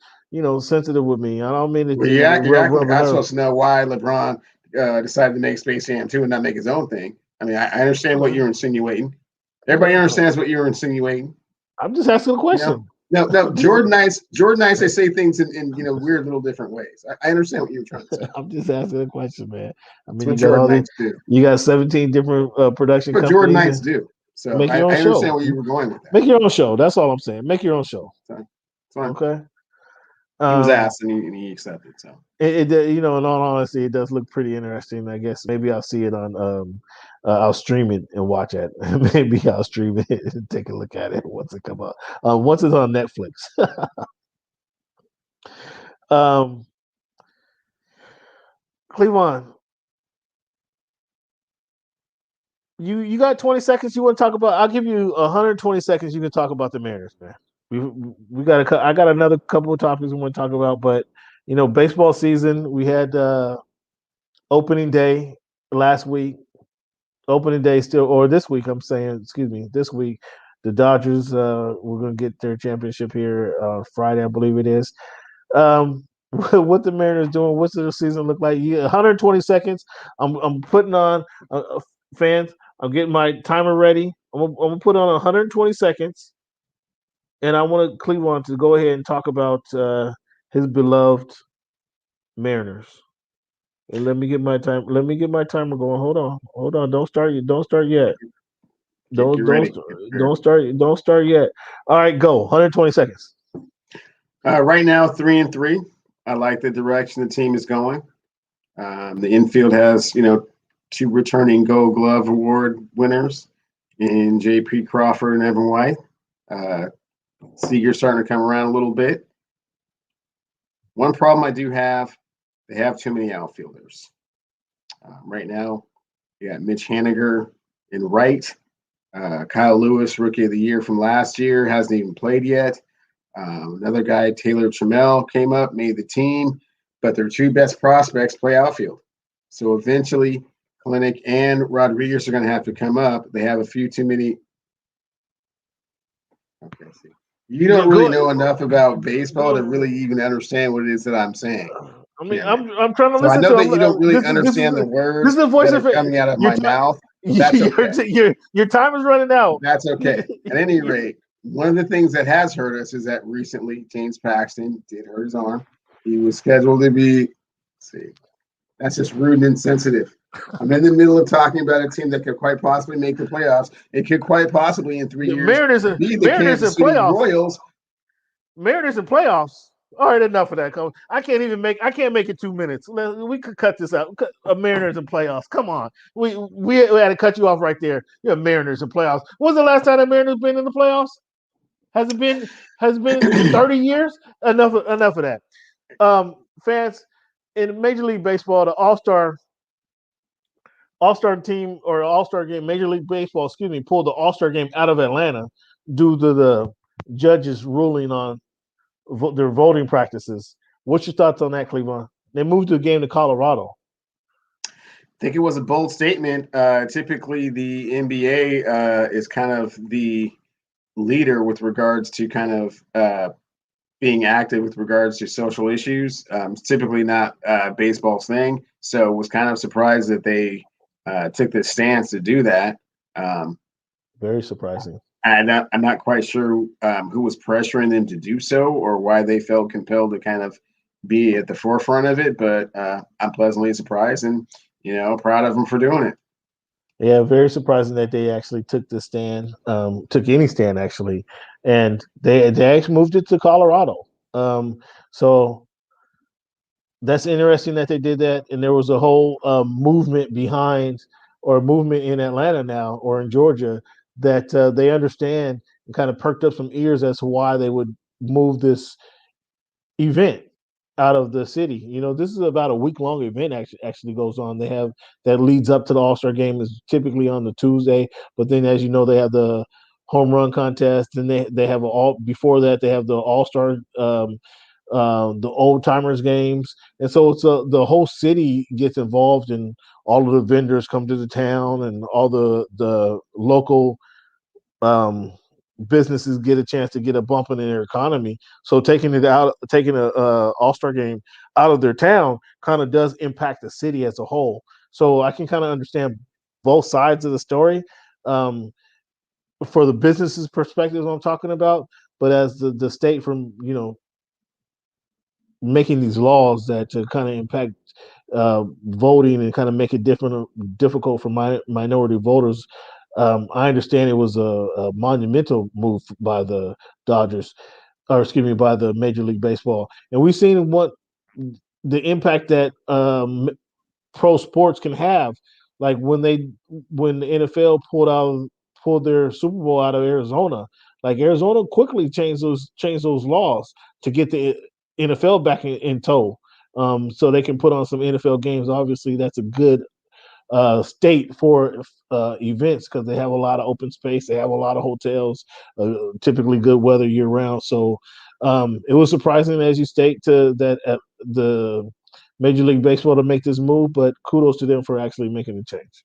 sensitive with me. I don't mean to Well, you're acting like I'm supposed to know why LeBron decided to make Space Jam 2 and not make his own thing. I mean, I understand what you're insinuating. Everybody understands what you're insinuating. I'm just asking a question. No, Jordan Knights, they say things in weird little different ways. I understand what you're trying to say. I'm just asking a question, man. I mean, you got you got 17 different production companies. Jordan Knights do. So make your own I show. understand where you were going with that. Make your own show. That's all I'm saying. Make your own show. Fine. Okay. He was asked and he accepted. So in all honesty, it does look pretty interesting. I guess maybe I'll see it on. I'll stream it and watch it. Maybe I'll stream it and take a look at it once it come out. Once it's on Netflix. Cleveland, you got 20 seconds. You want to talk about? I'll give you 120 seconds. You can talk about the Mariners, man. We got I got another couple of topics we want to talk about, but baseball season. We had opening day last week. Opening day still, or this week. I'm saying, excuse me, this week. The Dodgers we're going to get their championship here Friday, I believe it is. What the Mariners doing? What's their season look like? 120 seconds. I'm putting on fans. I'm getting my timer ready. I'm gonna put on 120 seconds, and I want Cleveland to go ahead and talk about his beloved Mariners. And let me get my time. Let me get my timer going. Hold on. Don't start yet. Get ready. Don't start yet. All right, go. 120 seconds. Right now, 3-3. I like the direction the team is going. The infield has, two returning Gold Glove Award winners in J.P. Crawford and Evan White. Seager's starting to come around a little bit. One problem I do have, they have too many outfielders. Right now, you got Mitch Haniger in right. Kyle Lewis, Rookie of the Year from last year, hasn't even played yet. Another guy, Taylor Trammell, came up, made the team, but their two best prospects play outfield. So eventually, Clinic and Rodriguez are going to have to come up. They have a few too many. Okay, see. You don't really know enough about baseball to really even understand what it is that I'm saying. I mean, I'm trying to listen. I know that you don't really understand the words. This is the voice that are coming out of my mouth. That's okay. Your time is running out. That's okay. At any rate, one of the things that has hurt us is that recently James Paxton did hurt his arm. He was scheduled to be. That's just rude and insensitive. I'm in the middle of talking about a team that could quite possibly make the playoffs. It could quite possibly in 3 years be the Kansas City Royals. Mariners in playoffs. All right, enough of that. I can't make it 2 minutes. We could cut this out. Mariners in playoffs. Come on. We had to cut you off right there. You're Mariners in playoffs. When's the last time the Mariners been in the playoffs? Has it been 30 years? Enough of that. Fans, in Major League Baseball, the All-Star team or All-Star game, Major League Baseball, pulled the All-Star game out of Atlanta due to the judges ruling on their voting practices. What's your thoughts on that, Cleveland? They moved the game to Colorado. I think it was a bold statement. Typically, the NBA is kind of the leader with regards to kind of being active with regards to social issues. It's typically not baseball's thing. So was kind of surprised that they took this stance to do that. Very surprising. I'm not quite sure who was pressuring them to do so or why they felt compelled to kind of be at the forefront of it. But I'm pleasantly surprised and, proud of them for doing it. Yeah, very surprising that they actually took the stand, took any stand actually, and they actually moved it to Colorado. So that's interesting that they did that, and there was a whole movement in Atlanta now or in Georgia that they understand and kind of perked up some ears as to why they would move this event out of the city. This is about a week-long event actually goes on. They have that leads up to the All-Star game is typically on the Tuesday, but then as you know, they have the home run contest, and they have before that they have the All-Star the old timers games, and so it's the whole city gets involved, and all of the vendors come to the town, and all the local businesses get a chance to get a bump in their economy. So taking a All-Star game out of their town kind of does impact the city as a whole. So I can kind of understand both sides of the story. For the businesses perspective I'm talking about, but as the state from making these laws that to kind of impact voting and kind of make it difficult for minority voters. I understand it was a monumental move by the Dodgers, by the Major League Baseball, and we've seen what the impact that pro sports can have. Like when the NFL pulled their Super Bowl out of Arizona, like Arizona quickly changed those laws to get the NFL back in tow, so they can put on some NFL games. Obviously, that's a good state for events because they have a lot of open space. They have a lot of hotels, typically good weather year round. So it was surprising, as you state, that the Major League Baseball to make this move, but kudos to them for actually making the change.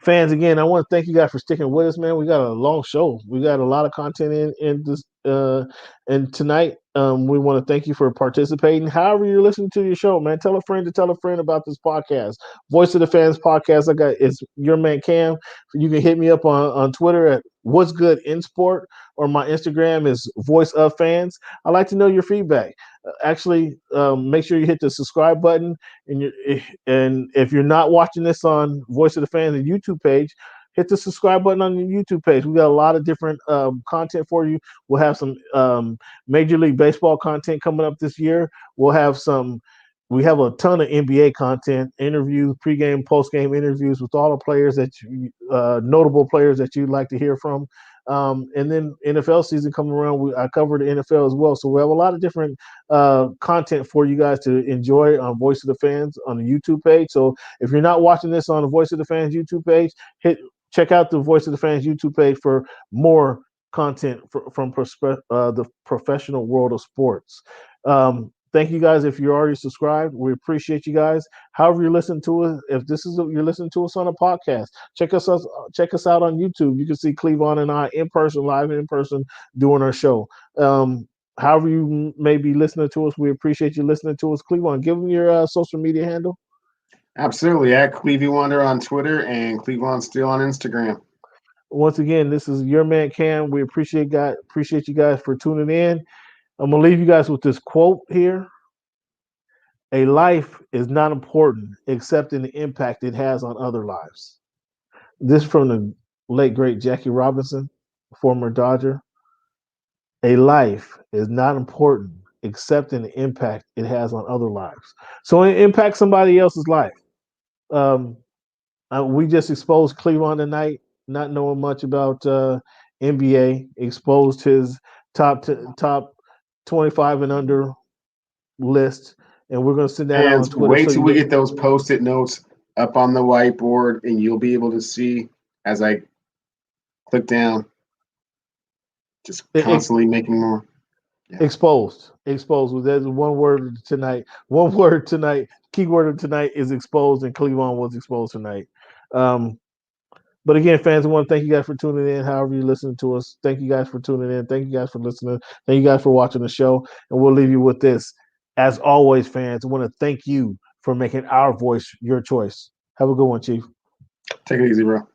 Fans, again, I want to thank you guys for sticking with us, man. We got a long show. We got a lot of content in this, and tonight we want to thank you for participating. However you're listening to your show, man, tell a friend to tell a friend about this podcast. Voice of the Fans podcast. It's your man Cam. You can hit me up on Twitter at What's Good in Sport, or my Instagram is Voice of Fans. I'd like to know your feedback. Actually, make sure you hit the subscribe button, and if you're not watching this on Voice of the Fans, the YouTube page, hit the subscribe button on the YouTube page. We got a lot of different content for you. We'll have some Major League Baseball content coming up this year. We'll have some. We have a ton of NBA content, interviews, pregame, postgame interviews with all the players that you, notable players that you'd like to hear from. And then NFL season coming around, I cover the NFL as well. So we have a lot of different content for you guys to enjoy on Voice of the Fans on the YouTube page. So if you're not watching this on the Voice of the Fans YouTube page, check out the Voice of the Fans YouTube page for more content from the professional world of sports. Thank you guys if you're already subscribed. We appreciate you guys. However you listen to us, if this is you're listening to us on a podcast, check us out on YouTube. You can see Cleavon and I in person, live in person, doing our show. However you may be listening to us, we appreciate you listening to us. Cleavon, give them your social media handle. Absolutely, at Clevie Wonder on Twitter and Cleavon Still on Instagram. Once again, this is your man Cam. We appreciate you guys for tuning in. I'm going to leave you guys with this quote here. A life is not important except in the impact it has on other lives. This from the late, great Jackie Robinson, former Dodger. A life is not important except in the impact it has on other lives. So it impacts somebody else's life. We just exposed Cleavon tonight, not knowing much about NBA, exposed his top 25 and under list, and we're going to send that out on Twitter. Wait till we get those Post-it notes up on the whiteboard, and you'll be able to see as I click down, just constantly making more. Yeah. Exposed. There's one word tonight. Keyword of tonight is exposed, and Cleavon was exposed tonight. But again, fans, I want to thank you guys for tuning in. However you listen to us, thank you guys for tuning in. Thank you guys for listening. Thank you guys for watching the show. And we'll leave you with this. As always, fans, I want to thank you for making our voice your choice. Have a good one, Chief. Take it easy, bro.